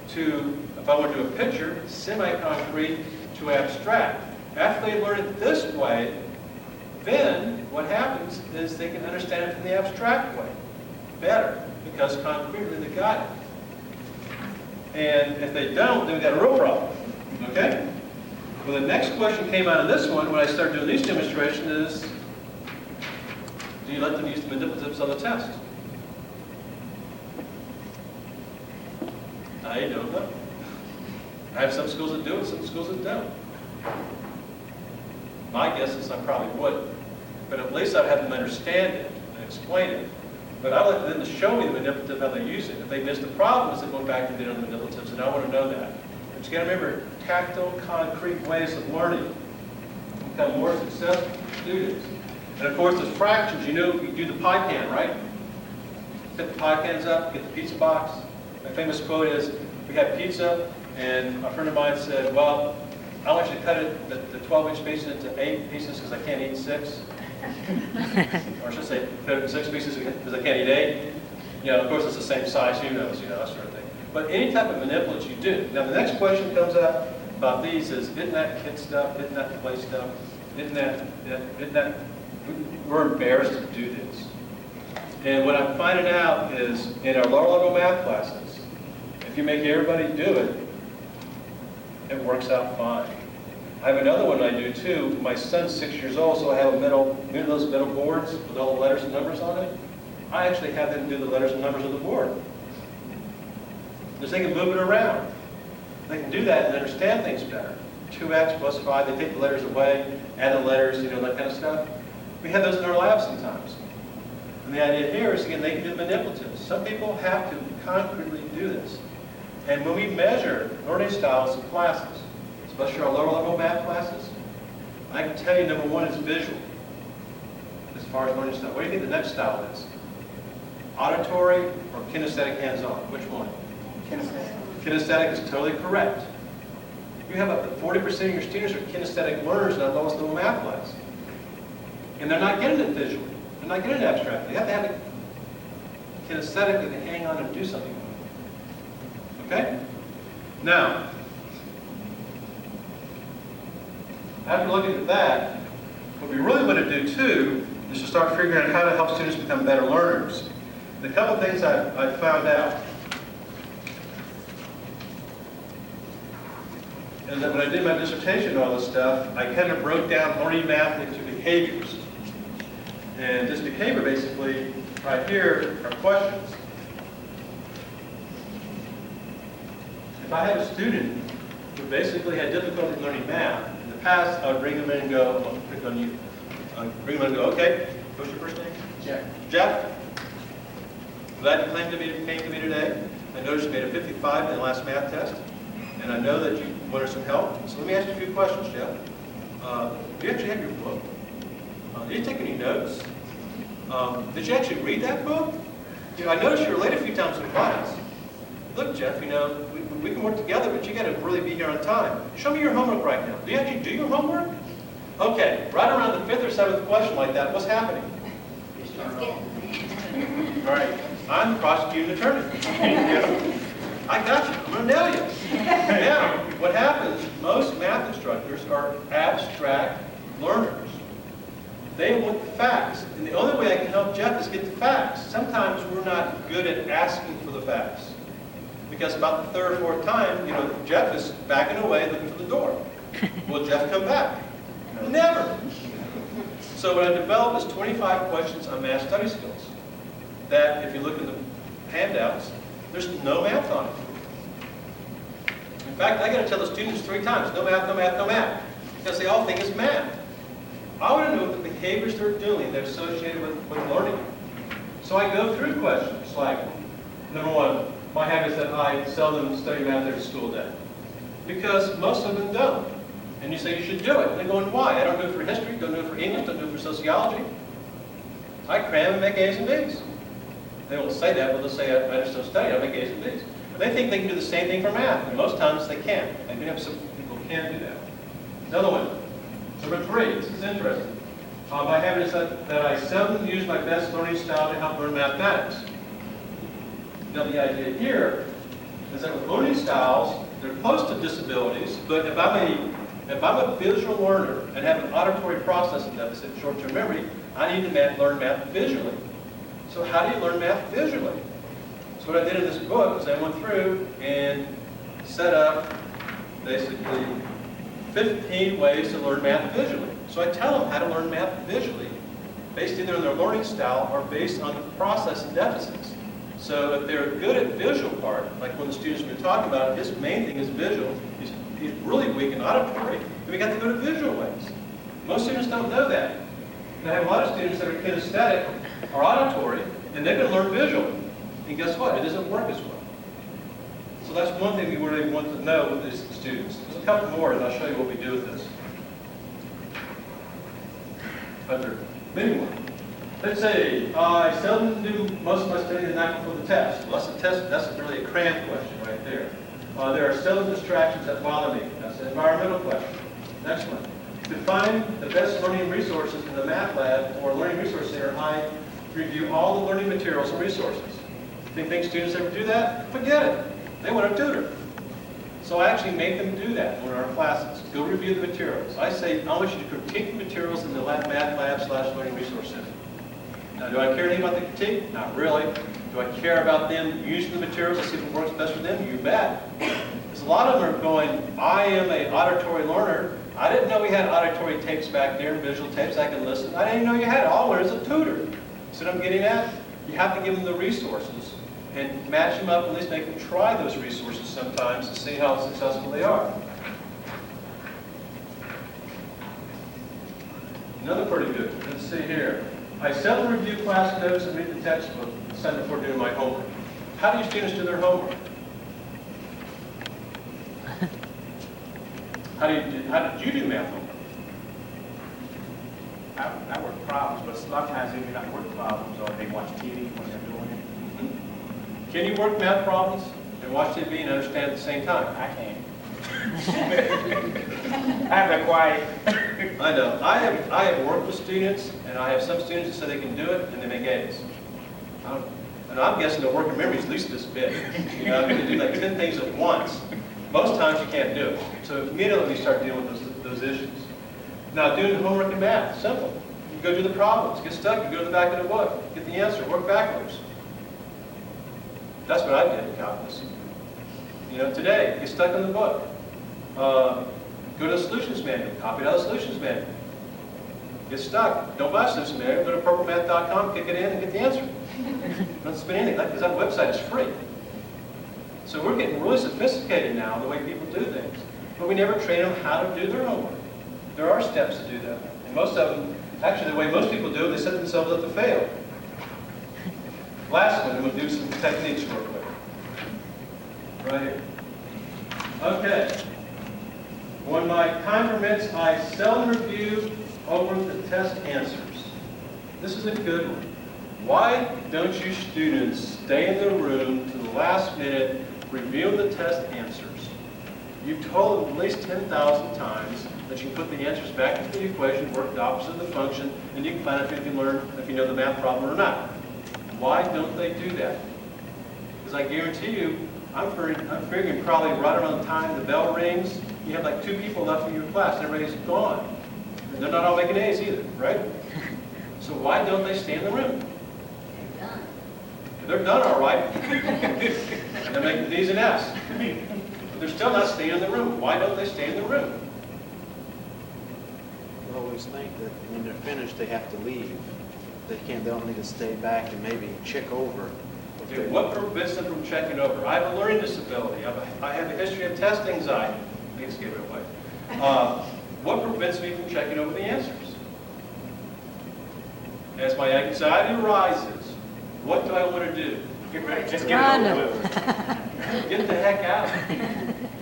to, if I want to do a picture, semi-concrete to abstract. After they learn it this way, then what happens is they can understand it from the abstract way better, because concretely they got it. And if they don't, then we've got a real problem. Okay? Well, the next question came out of this one when I started doing these demonstrations is, do you let them use the manipulatives on the test? I don't know. I have some schools that do it, some schools that don't. My guess is I probably wouldn't. But at least I'd have them understand it and explain it. But I let them show me the manipulative, how they use it. If they miss the problems, they go back and do the manipulatives, and I want to know that. But you got to remember, tactile, concrete ways of learning become more successful for students. And of course, there's fractions. You do the pie pan, right? Set the pie pans up, get the pizza box. My famous quote is, we had pizza, and a friend of mine said, well, I want you to cut it, the 12-inch pieces into 8 pieces because I can't eat 6. Or I should say, cut it in 6 pieces because I can't eat 8. Of course, it's the same size, who knows, that sort of thing. But any type of manipulate you do. Now, the next question comes up about these is, isn't that kid stuff? Isn't that play stuff? Isn't that we're embarrassed to do this. And what I'm finding out is in our lower level math classes, if you make everybody do it, it works out fine. I have another one I do too. My son's 6 years old, so I have those middle boards with all the letters and numbers on it. I actually have them do the letters and numbers on the board. Because they can move it around. They can do that and understand things better. 2x plus 5, they take the letters away, add the letters, you know, that kind of stuff. We have those in our labs sometimes. And the idea here is, again, they can do manipulatives. Some people have to concretely do this. And when we measure learning styles in classes, especially our lower level math classes, I can tell you number one is visual, as far as learning style. What do you think the next style is? Auditory or kinesthetic hands-on? Which one? Kinesthetic. Kinesthetic is totally correct. You have up to 40% of your students are kinesthetic learners in our lowest level math class. And they're not getting it visually. They're not getting it abstractly. They have to have it kinesthetically to hang on and do something with it. Okay? Now, after looking at that, what we really want to do too is to start figuring out how to help students become better learners. The couple of things I found out is that when I did my dissertation and all this stuff, I kind of broke down learning math into behaviors. And this behavior basically, right here, are questions. If I had a student who basically had difficulty learning math, in the past I would bring them in and go, I'll pick on you. I'd bring them in and go, okay, what's your first name? Jeff. Jeff. Glad you came to me today. I noticed you made a 55 in the last math test. And I know that you wanted some help. So let me ask you a few questions, Jeff. Do you actually have your book? Did you take any notes? Did you actually read that book? You know, I noticed you were late a few times in class. Look, Jeff, you know, we can work together, but you got to really be here on time. Show me your homework right now. Do you actually do your homework? Okay, right around the 5th or 7th question like that, what's happening? All right, I'm the prosecuting attorney. I got you. I'm going to nail you. Now, what happens, most math instructors are abstract learners. They want the facts. And the only way I can help Jeff is get the facts. Sometimes we're not good at asking for the facts. Because about the third or fourth time, you know, Jeff is backing away looking for the door. Will Jeff come back? Never. So what I developed is 25 questions on math study skills. That, if you look at the handouts, there's no math on it. In fact, I got to tell the students 3 times, no math, no math, no math. Because they all think it's math. I want to know what the behaviors they're doing that are associated with learning. So I go through questions like, number 1, my habit is that I seldom study math every school day. Because most of them don't. And you say you should do it. And they're going, why? I don't do it for history, don't do it for English, don't do it for sociology. I cram and make A's and B's. They won't say that, but they'll say, I just don't study, I make A's and B's. But they think they can do the same thing for math, and most times they can't. I do have some people who can do that. Another one, number 3, this is interesting. My habit is that I seldom use my best learning style to help learn mathematics. Now the idea here is that with learning styles, they're close to disabilities, but if I'm a visual learner and have an auditory processing deficit, short-term memory, I need to learn math visually. So how do you learn math visually? So what I did in this book is I went through and set up basically 15 ways to learn math visually. So I tell them how to learn math visually, based either on their learning style or based on the processing deficits. So if they're good at visual part, like when the students have been talking about it, his main thing is visual. He's really weak in auditory, then we got to go to visual ways. Most students don't know that. And I have a lot of students that are kinesthetic or auditory, and they're going to learn visually. And guess what? It doesn't work as well. So that's one thing we really want to know with these students. There's a couple more, and I'll show you what we do with this. But there are many more. Let's say I seldom do most of my studying the night before the test. Well, that's really a cram question right there. There are seldom distractions that bother me. That's an environmental question. Next one. To find the best learning resources in the math lab or learning resource center, I review all the learning materials and resources. Think students ever do that? Forget it. They want a tutor. So I actually make them do that in our classes. Go review the materials. I say, I want you to critique the materials in the math lab/learning resource center. Now, do I care anything about the critique? Not really. Do I care about them using the materials to see if it works best for them? You bet. Because a lot of them are going, I am an auditory learner. I didn't know we had auditory tapes back there, visual tapes I can listen. I didn't even know you had it. All I learned is a tutor. See what I'm getting at? You have to give them the resources and match them up, at least make them try those resources sometimes to see how successful they are. Another pretty good, let's see here. I seldom review class notes and read the textbook assigned before doing my homework. How do your students do their homework? How did you do math homework? I work problems, but a lot of times they may not work problems, or they watch TV when they're doing it. Can you work math problems and watch TV and understand at the same time? I can't. I have that quiet. I know. I have worked with students, and I have some students that say they can do it, and they make A's. And I'm guessing their working memory is at least this big. You know, they do like 10 things at once. Most times you can't do it. So immediately we start dealing with those issues. Now, doing homework in math, simple. You go do the problems, get stuck, you go to the back of the book, get the answer, work backwards. That's what I did in calculus. You know, today, get stuck in the book. Go to the solutions manual, copy it out of the solutions manual. Get stuck. Don't buy a solutions manual, go to purplemath.com, kick it in, and get the answer. Don't spend anything, because that website is free. So we're getting really sophisticated now in the way people do things. But we never train them how to do their homework. There are steps to do that. And most of them, actually the way most people do it, they set themselves up to fail. Last one, I'm going to do some techniques real quick. Right here. Okay. When my time permits, I seldom review over the test answers. This is a good one. Why don't you students stay in the room to the last minute reviewing the test answers? You've told them at least 10,000 times that you can put the answers back into the equation, work the opposite of the function, and you can find out if you know the math problem or not. Why don't they do that? Because I guarantee you, I'm figuring probably right around the time the bell rings, you have like 2 people left in your class, and everybody's gone. And they're not all making A's either, right? So why don't they stay in the room? They're done. They're done all right. And they're making D's and F's. But they're still not staying in the room. Why don't they stay in the room? I always think that when they're finished, they have to leave. They don't need to stay back and maybe check over. Okay, what prevents them from checking over? I have a learning disability. I have a history of test anxiety. I just gave it away. What prevents me from checking over the answers? As my anxiety rises, what do I want to do? Just get it over with. Get the heck out.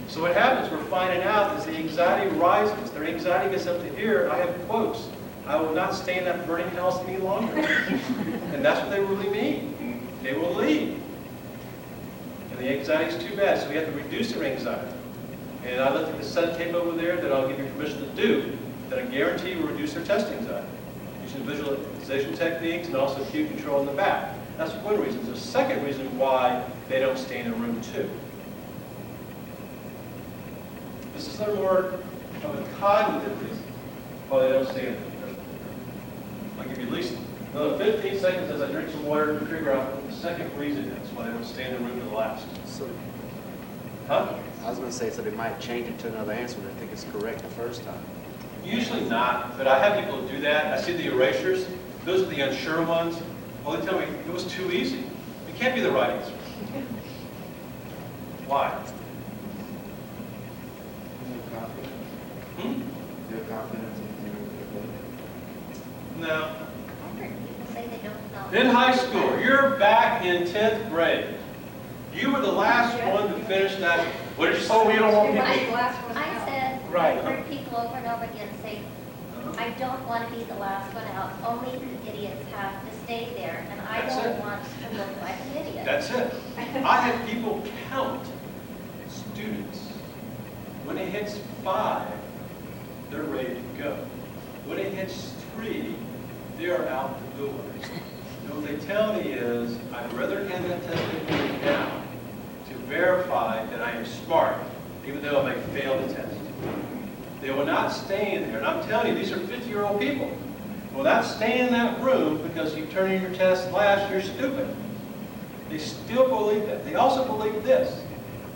So what happens, we're finding out, as the anxiety rises, their anxiety gets up to here, I have quotes. I will not stay in that burning house any longer. And that's what they really mean. They will leave. And the anxiety is too bad, so we have to reduce their anxiety. And I left a cassette tape over there that I'll give you permission to do, that I guarantee will reduce their test anxiety, using visualization techniques and also cue control in the back. That's one reason. There's a second reason why they don't stay in the room too. This is a more of a cognitive reason why they don't stay in the room. I'll give you at least another 15 seconds as I drink some water to figure out what the second reason is why they don't stay in the room to the last. So, Huh? I was going to say, so they might change it to another answer when they think it's correct the first time. Usually not, but I have people do that. I see the erasures. Those are the unsure ones. Well, they tell me it was too easy. It can't be the right answer. Why? Hmm? Your confidence in your ability. No. People say they don't know. In high school, you're back in 10th grade. You were the last one to finish that. What did you say? Oh, you don't want You're people. right, the last one I out. said, Right. I've heard people over and over again say, I don't want to be the last one out. Only the idiots have to stay there, and I That's don't it. want to look like an idiot. That's it. I have people count students. When it hits 5, they're ready to go. When it hits 3, they're out the door. And what they tell me is, I'd rather hand that test paper down to verify that I am smart even though I may fail the test. They will not stay in there. And I'm telling you, these are 50-year-old people. Will not stay in that room because you turned in your test last, you're stupid. They still believe that. They also believe this.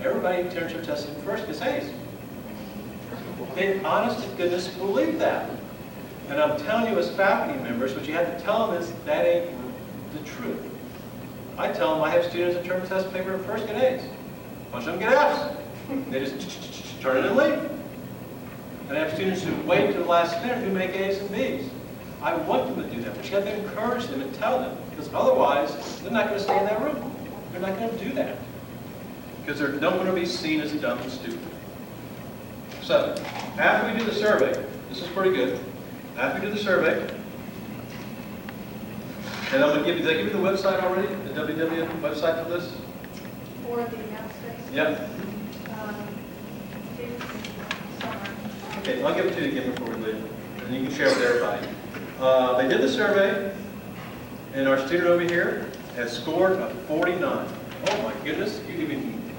Everybody who turns their test in first gets A's. They honest to goodness believe that. And I'm telling you as faculty members, what you have to tell them is that ain't the truth. I tell them I have students that turn the test paper in first get A's. A bunch of them get F's. They just turn it and leave. And I have students who wait to the last minute who make A's and B's. I want them to do that, but you have to encourage them and tell them, because otherwise they're not going to stay in that room. They're not going to do that, because they're not going to be seen as dumb and stupid. So, after we do the survey, this is pretty good. After we do the survey, and I'm going to give you, did I give you the website already? The www website for this? For the math space? Yep. Somewhere. Okay, I'll give it to you again before we leave, and you can share it with everybody. They did the survey, and our student over here has scored a 49. Oh my goodness, you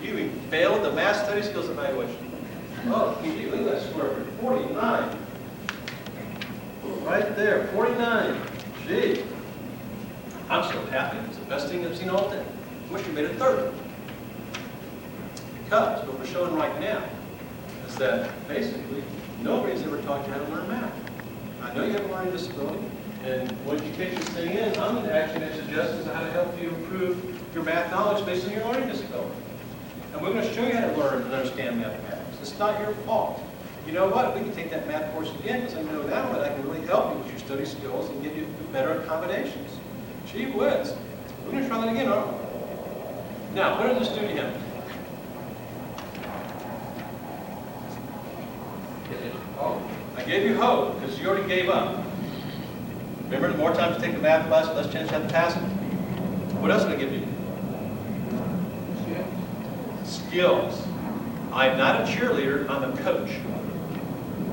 even failed the math study skills evaluation. Oh, you look at that score, 49. Right there, 49. Gee, I'm so happy. It's the best thing I've seen all day. Wish you made it 30. Because what we're showing right now is that basically nobody's ever taught you how to learn math. I know you have a learning disability, and what you take this thing in, I'm going to actually make suggestions on how to help you improve your math knowledge based on your learning disability. And we're going to show you how to learn and understand mathematics. It's not your fault. You know what? We can take that math course again, because I know now that I can really help you with your study skills and give you better accommodations. Gee whiz. We're going to try that again, aren't we? Now, what does this do to him? I gave you hope, because you already gave up. Remember, the more times you take the math class, the less chance you have to pass it. What else did I give you? Skills. I'm not a cheerleader, I'm a coach.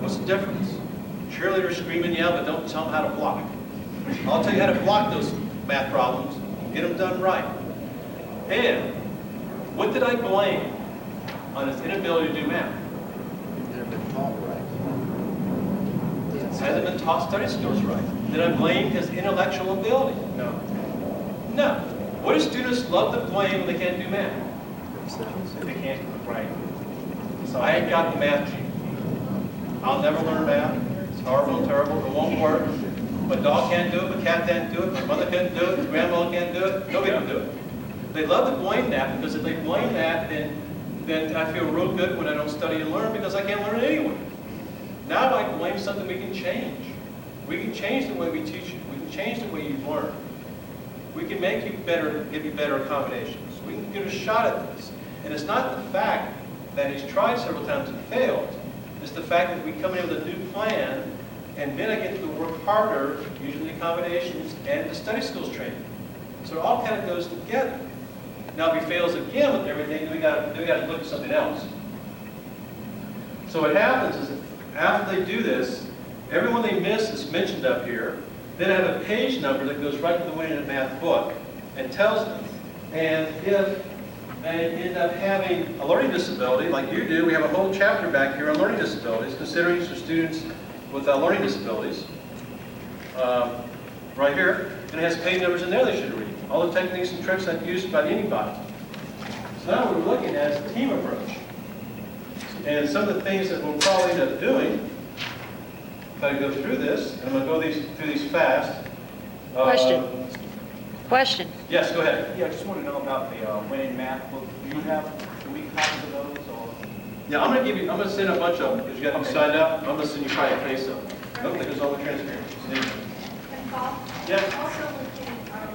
What's the difference? Cheerleaders scream and yell, but don't tell them how to block. I'll tell you how to block those math problems, get them done right. And what did I blame on his inability to do math? Never been taught right. Hasn't been taught study skills right. Did I blame his intellectual ability? No. No. What do students love to blame when they can't do math? They can't, right. So I ain't got the math gene. I'll never learn math. It's horrible and terrible. It won't work. My dog can't do it. My cat can't do it. My mother can't do it. My grandmother can't do it. Nobody can do it. They love to blame that, because if they blame that, then I feel real good when I don't study and learn, because I can't learn it anyway. Now I blame something we can change. We can change the way we teach you. We can change the way you learn. We can make you better, give you better accommodations. We can get a shot at this. And it's not the fact that he's tried several times and failed. It's the fact that we come in with a new plan, and then I get to work harder, using the accommodations and the study skills training. So it all kind of goes together. Now, if he fails again with everything, then we got to look at something else. So what happens is, after they do this, everyone they miss is mentioned up here. Then I have a page number that goes right to the Winning at Math book and tells them. And if they end up having a learning disability, like you do, we have a whole chapter back here on learning disabilities, considering for students with learning disabilities, right here. And it has page numbers in there they should read. All the techniques and tricks I've used by anybody. So now what we're looking at is a team approach. And some of the things that we'll probably end up doing, if I go through this, and I'm going to go through these fast. Question. Yes, go ahead. Yeah, I just want to know about the Winning Math book. Do we have copies of those, or? Yeah, I'm going to send a bunch of them, because you got them signed up. I'm going to send you probably a case of them. Nope, that goes all the transparency. And Paul? Yeah. Also looking at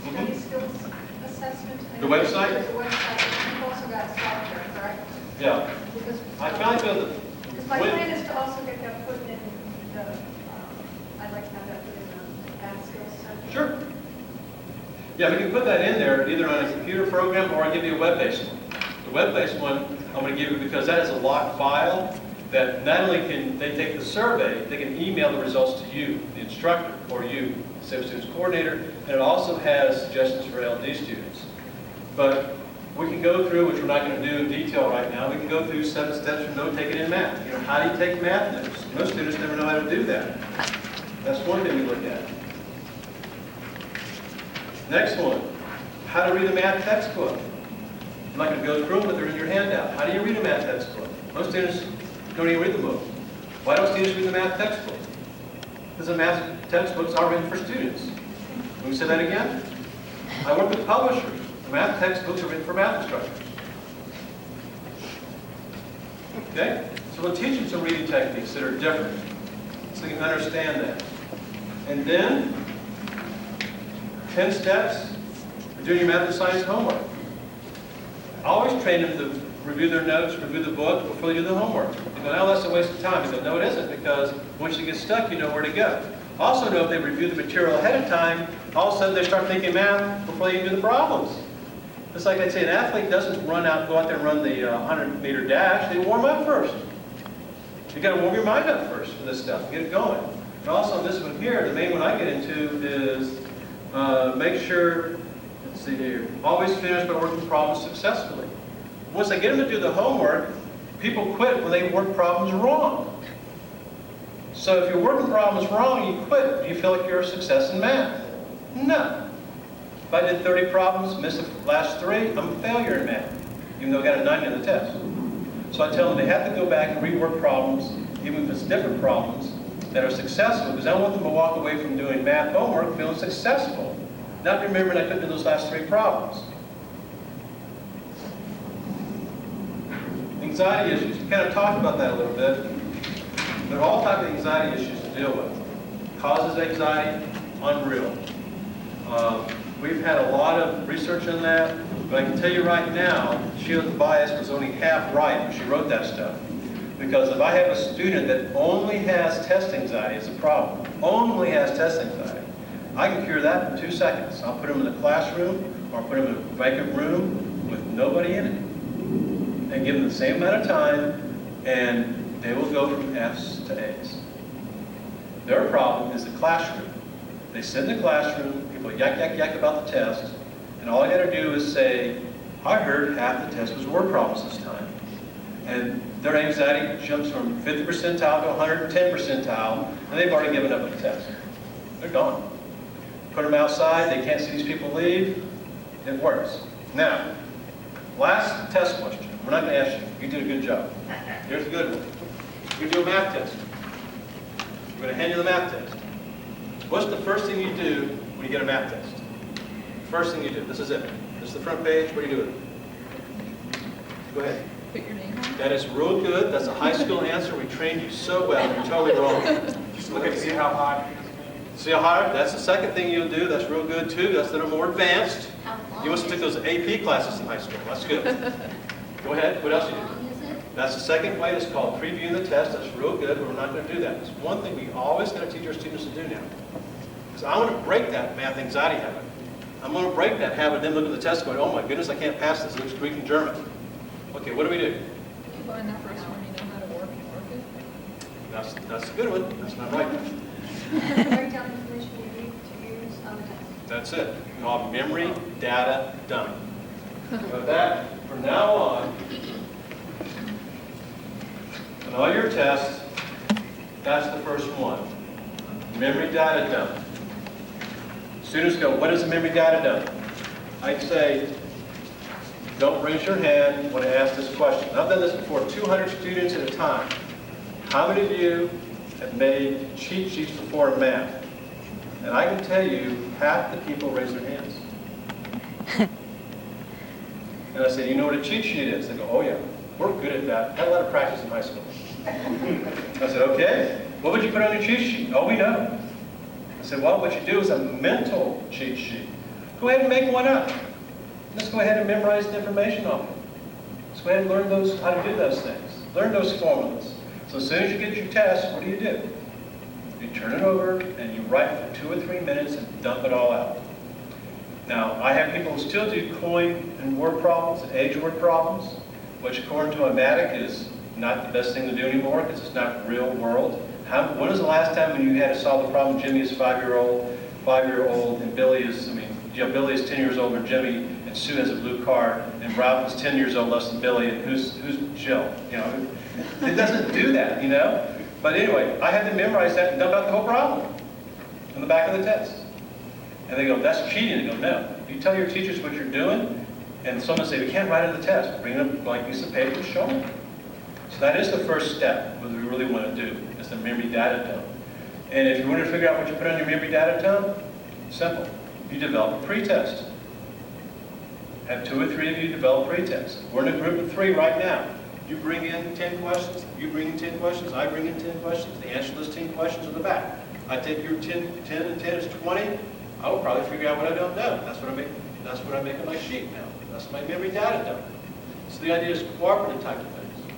study skills assessment. The website? The website, you've also got software, correct? Yeah. Because I found the my plan is to also get that put in the, I'd like to have that put in the math skills center. Sure. Yeah, we can put that in there either on a computer program, or I'll give you a web-based one. The web-based one I'm going to give you because that is a locked file that not only can they take the survey, they can email the results to you, the instructor, or you, the Students Coordinator, and it also has suggestions for LD students. But We can go through, which we're not going to do in detail right now, we can go through 7 steps for note taking in math. You know, how do you take math notes? Most students never know how to do that. That's one thing we look at. Next one, how to read a math textbook. I'm not going to go through them, but they're in your handout. How do you read a math textbook? Most students don't even read the book. Why don't students read the math textbook? Because the math textbooks are written for students. Can we say that again? I work with publishers. The math textbooks are written for math instructors. Okay? So we'll teach them some reading techniques that are different, so you can understand that. And then, 10 steps for doing your math and science homework. I always train them to review their notes, review the book before they do the homework. You go, no, that's a waste of time. You go, no, it isn't, because once you get stuck, you know where to go. Also know if they review the material ahead of time, all of a sudden they start thinking math before they even do the problems. It's like I say, an athlete doesn't go out there and run the 100-meter dash. They warm up first. You got to warm your mind up first for this stuff, get it going. And also this one here, the main one I get into is make sure, let's see here, always finish by working problems successfully. Once I get them to do the homework, people quit when they work problems wrong. So if you're working problems wrong, you quit. Do you feel like you're a success in math? No. If I did 30 problems, missed the last 3, I'm a failure in math, even though I got a 90 on the test. So I tell them they have to go back and rework problems, even if it's different problems, that are successful, because I want them to walk away from doing math homework feeling successful, not remembering I couldn't do those last 3 problems. Anxiety issues. We kind of talked about that a little bit. There are all types of anxiety issues to deal with. Causes anxiety, unreal. We've had a lot of research on that, but I can tell you right now, Sheila's bias was only half right when she wrote that stuff. Because if I have a student that only has test anxiety, it's a problem, only has test anxiety, I can cure that in 2 seconds. I'll put them in the classroom, or put them in a vacant room with nobody in it, and give them the same amount of time, and they will go from F's to A's. Their problem is the classroom. They sit in the classroom, people yak, yak, yak about the test, and all I got to do is say, I heard half the test was word problems this time. And their anxiety jumps from 50 percentile to 110 percentile, and they've already given up on the test. They're gone. Put them outside, they can't see these people leave, it works. Now, last test question. We're not going to ask you. You did a good job. Here's a good one. You do a math test. We're going to hand you the math test. What's the first thing you do when you get a math test? First thing you do. This is it. This is the front page. What do you do with it? Go ahead. Put your name on it. That is real good. That's a high school answer. We trained you so well. You're totally wrong. Just look at see how hard it is. See how hard? That's the second thing you'll do. That's real good too. That's a little more advanced. You must take those AP classes in high school. That's good. Go ahead. What else do you do? That's the second way. It's called previewing the test. That's real good, but we're not going to do that. It's one thing we always got to teach our students to do now. Because I want to break that math anxiety habit. I'm going to break that habit, then look at the test going, oh my goodness, I can't pass this. It looks Greek and German. Okay, what do we do? You find that first one, you know how to work it. That's a good one. That's not right. Write down the information you need to use on the test. That's it. Called memory, data, dummy. So that, from now on, on all your tests, that's the first one. Memory, data, dummy. Students go, what is a memory, data, dummy? I'd say, don't raise your hand when I ask this question. I've done this before, 200 students at a time. How many of you have made cheat sheets before in math? And I can tell you, half the people raise their hands. And I say, you know what a cheat sheet is? They go, oh yeah, we're good at that. Had a lot of practice in high school. I said, okay, what would you put on your cheat sheet? Oh, we know. I said, well, what you do is a mental cheat sheet. Go ahead and make one up. Let's go ahead and memorize the information off it. Let's go ahead and learn how to do those things. Learn those formulas. So as soon as you get your test, what do? You turn it over and you write for 2 or 3 minutes and dump it all out. Now, I have people who still do coin and word problems and age word problems, which according to Automatic is not the best thing to do anymore because it's not real world. When was the last time when you had to solve the problem? Jimmy is 5-year-old, 5-year-old, and Billy is, Billy is 10 years older than Jimmy, and Sue has a blue card, and Ralph is 10 years old less than Billy, and who's Jill? You know, it doesn't do that, you know? But anyway, I had to memorize that and dump out the whole problem on the back of the test. And they go, that's cheating. They go, no. You tell your teachers what you're doing, and someone say, we can't write it on the test. Bring them a blank piece of paper and show them. So that is the first step, what we really want to do, is the memory data dump. And if you want to figure out what you put on your memory data dump, simple. You develop a pretest. Have 2 or 3 of you develop pretest. We're in a group of 3 right now. You bring in 10 questions, you bring in 10 questions, I bring in 10 questions. The answer to those 10 questions in the back. I take your 10 and 10 is 20. I will probably figure out what I don't know. That's what I make on my sheet now. That's my memory data dump. So the idea is cooperative type of things.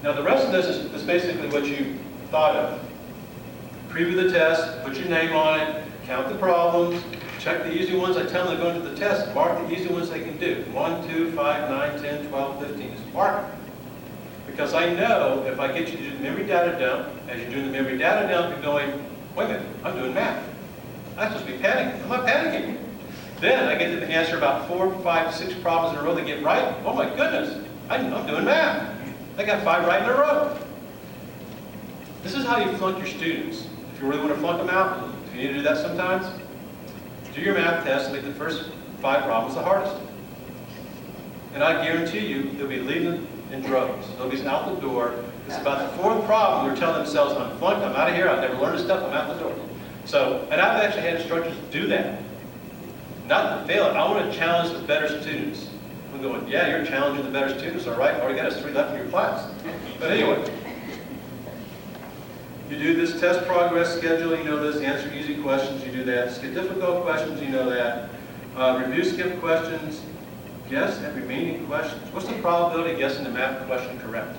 Now the rest of this is basically what you thought of. Preview the test, put your name on it, count the problems, check the easy ones. I tell them to go into the test, mark the easy ones they can do. 1, 2, 5, 9, 10, 12, 15. Just mark them. Because I know if I get you to do the memory data dump, as you're doing the memory data dump, you're going, wait a minute, I'm doing math. I'm supposed to be panicking. I'm not panicking. Then I get to the answer about 4, 5, 6 problems in a row that get right. Oh my goodness, I'm doing math. I got 5 right in a row. This is how you flunk your students. If you really want to flunk them out, if you need to do that sometimes, do your math test and make the first 5 problems the hardest. And I guarantee you, they'll be leaving in droves. They'll be out the door. It's about the 4th problem. They're telling themselves, I'm flunked, I'm out of here, I've never learned this stuff, I'm out the door. So, and I've actually had instructors do that. Not to fail it, I want to challenge the better students. I'm going, yeah, you're challenging the better students, all right, all you got is 3 left in your class. But anyway, you do this test progress schedule, you know this, answer easy questions, you do that. Skip difficult questions, you know that. Review skip questions, guess at remaining questions. What's the probability of guessing the math question correct?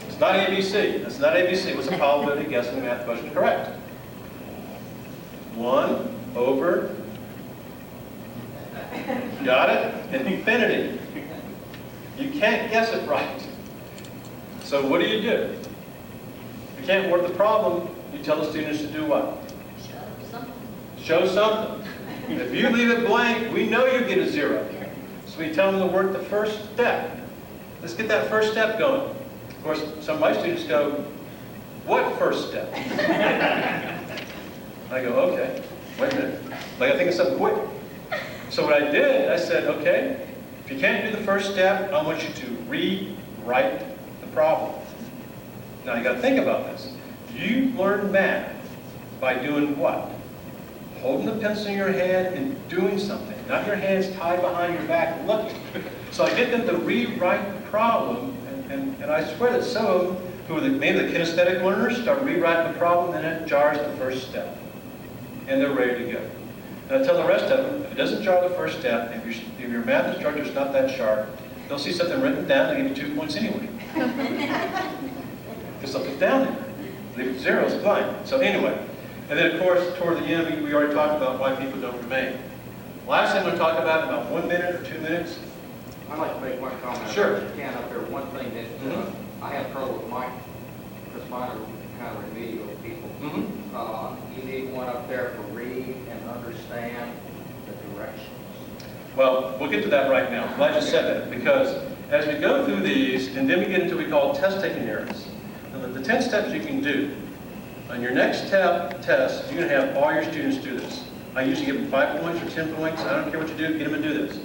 It's not ABC. That's not ABC. What's the probability of guessing the math question correct? 1 over, got it? Infinity. You can't guess it right. So what do? If you can't work the problem, you tell the students to do what? Show something. If you leave it blank, we know you get a 0. So we tell them to work the first step. Let's get that first step going. Of course, some of my students go, what first step? I go, okay, wait a minute. Like I think of something quick. So what I did, I said, okay, if you can't do the first step, I want you to rewrite the problem. Now you got to think about this. You learn math by doing what? Holding the pencil in your hand and doing something, not your hands tied behind your back and looking. So I get them to rewrite the problem, and I swear that some of them, who are maybe the kinesthetic learners, start rewriting the problem, and then it jars the first step. And they're ready to go. And I tell the rest of them, if it doesn't jar the first step, if your math instructor is not that sharp, they'll see something written down, they give you 2 points anyway. Because something's down there. Leave zeros blank. So anyway, and then of course, toward the end, we already talked about why people don't remain. Last thing I'm going to talk about in about 1 minute or 2 minutes. I'd like to make one comment. Sure. If you can up there. One thing that I have trouble with Mike, because mine are kind of remedial people. You need one up there for read and understand the directions. Well, we'll get to that right now. I'm glad you said that, because as we go through these, and then we get into what we call test-taking areas. Now, the 10 steps you can do. On your next test, you're going to have all your students do this. I usually give them 5 points or 10 points. I don't care what you do, get them to do this.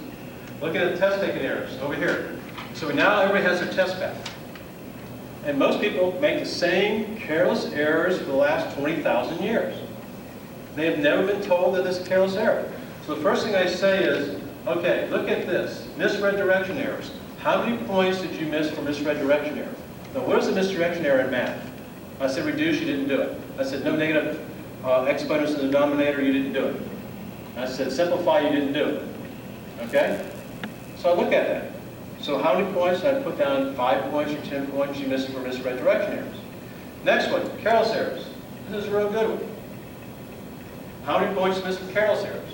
Looking at the test-taking areas over here. So now everybody has their test back. And most people make the same careless errors for the last 20,000 years. They have never been told that this is a careless error. So the first thing I say is, okay, look at this. Misread direction errors. How many points did you miss for misread direction error? Now, what is a misdirection error in math? I said reduce, you didn't do it. I said no negative exponents in the denominator, you didn't do it. I said simplify, you didn't do it. Okay? So I look at that. So how many points did I put down? 5 points or 10 points you missed for misread direction errors. Next one, careless errors. This is a real good one. How many points missed for careless errors?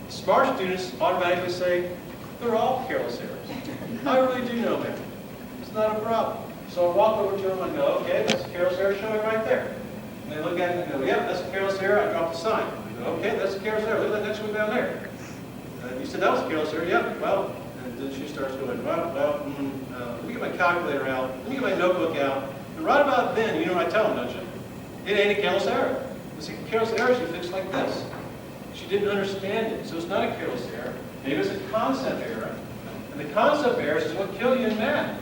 Smart students automatically say, they're all careless errors. I really do know that. It's not a problem. So I walk over to them and go, okay, that's a careless error, show me right there. And they look at it and go, yep, that's a careless error, I dropped the sign. I Okay, that's a careless error. Look at that next one down there. You said that was a careless error. Yep. Well, and then she starts going, let me get my calculator out. Let me get my notebook out. And right about then, you know what I tell them, don't you? It ain't a careless error. It's a careless error you fix like this. She didn't understand it, so it's not a careless error. Maybe it's a concept error. And the concept errors is what kill you in math.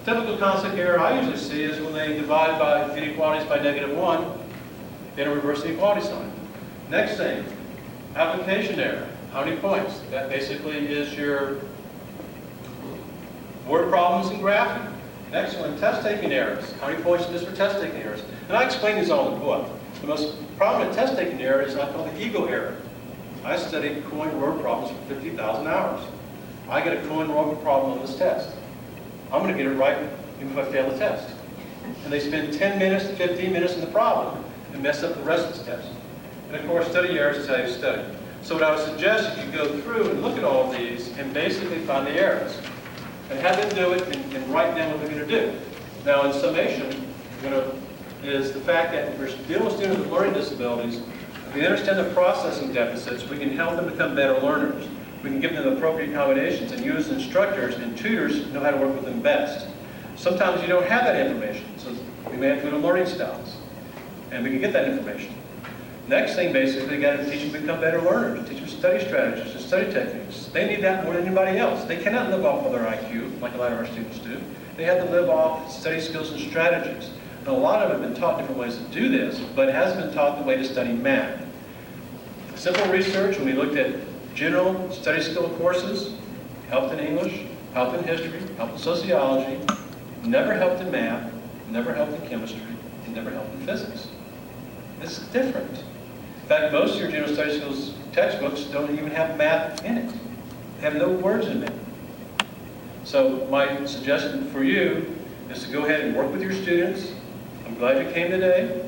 Typical concept error I usually see is when they divide by inequalities by -1, then reverse the equality sign. Next thing, application error. How many points? That basically is your word problems and graphing. Next one, test-taking errors. How many points is this for test-taking errors? And I explain these all in the book. The most prominent test-taking error is I call the ego error. I studied coin word problems for 50,000 hours. I get a coin word problem on this test. I'm going to get it right even if I fail the test. And they spend 10 minutes to 15 minutes in the problem and mess up the rest of the test. And of course, study errors is how you study. So what I would suggest is you go through and look at all of these and basically find the errors. And have them do it and write down what they're going to do. Now, in summation, is the fact that if we're dealing with students with learning disabilities, if we understand the processing deficits, we can help them become better learners. We can give them appropriate accommodations, and you as instructors and tutors know how to work with them best. Sometimes you don't have that information, so we may have to go to learning styles, and we can get that information. Next thing, basically, you got to teach them to become better learners, teach them study strategies and study techniques. They need that more than anybody else. They cannot live off of their IQ, like a lot of our students do. They have to live off study skills and strategies. And a lot of them have been taught different ways to do this, but it hasn't been taught the way to study math. Simple research, when we looked at general study skill courses, health in English, health in history, health in sociology, never helped in math, never helped in chemistry, and never helped in physics. This is different. In fact, most of your general study skills textbooks don't even have math in it. They have no words in it. So my suggestion for you is to go ahead and work with your students. I'm glad you came today.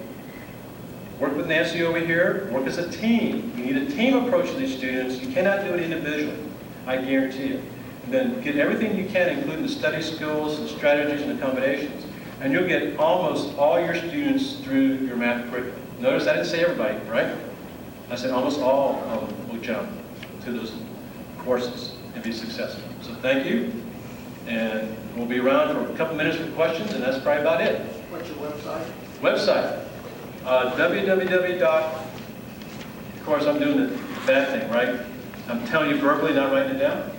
Work with Nancy over here. Work as a team. You need a team approach to these students. You cannot do it individually, I guarantee you. And then get everything you can, including the study skills and strategies and accommodations. And you'll get almost all your students through your math curriculum. Notice I didn't say everybody, right? I said almost all of them will jump to those courses and be successful. So thank you. And we'll be around for a couple minutes for questions, and that's probably about it. What's your website? Website. www. Of course, I'm doing the bad thing, right? I'm telling you verbally, not writing it down.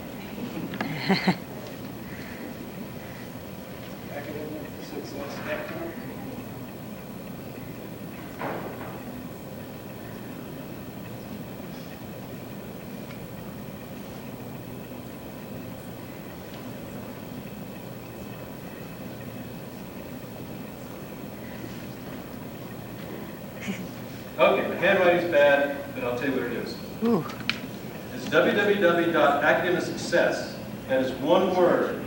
Okay, my handwriting's bad, but I'll tell you what it is. Ooh. It's www.academicsuccess. That is one word.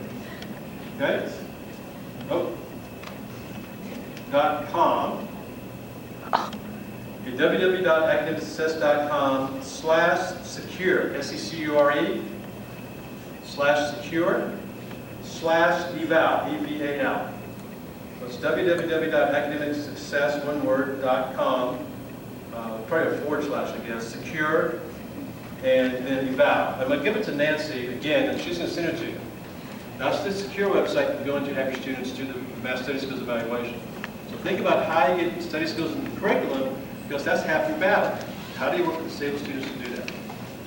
Okay? Oh. .com. Okay, www.academicsuccess.com/secure, S-E-C-U-R-E, /secure/eval, E-V-A-L. So it's www.academicsuccess.com, probably a / I guess, secure, and then eval. I'm going to give it to Nancy again, and she's going to send it to you. That's the secure website you can go into to have your students do the math study skills evaluation. So think about how you get study skills in the curriculum, because that's half your battle. How do you work with disabled students to do that?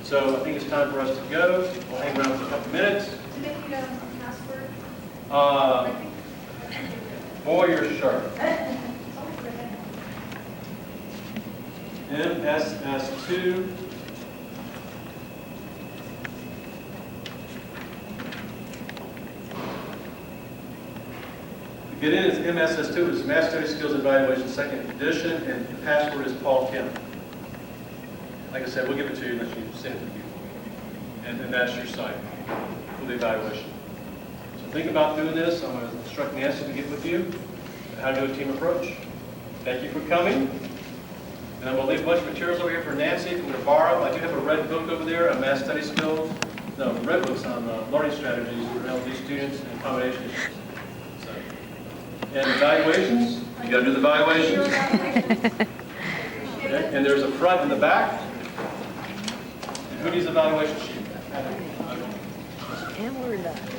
So I think it's time for us to go. We'll hang around for a couple minutes. Do they need a password? Boy, you're sharp. MSS2. To get in, it's MSS2. It's Math Study Skills Evaluation, 2nd edition, and the password is Paul Kim. Like I said, we'll give it to you unless you send it to you. And then that's your site for the evaluation. So think about doing this. I'm going to instruct Nancy to get with you on how to do a team approach. Thank you for coming. And I'm going to leave a bunch of materials over here for Nancy if we're going to borrow. I do have a red book over there on math study skills. No, red book's on learning strategies for LD students and accommodations. So, and evaluations. You got to do the evaluations. Okay, and there's a front and the back. And who needs evaluation sheet? And we're done.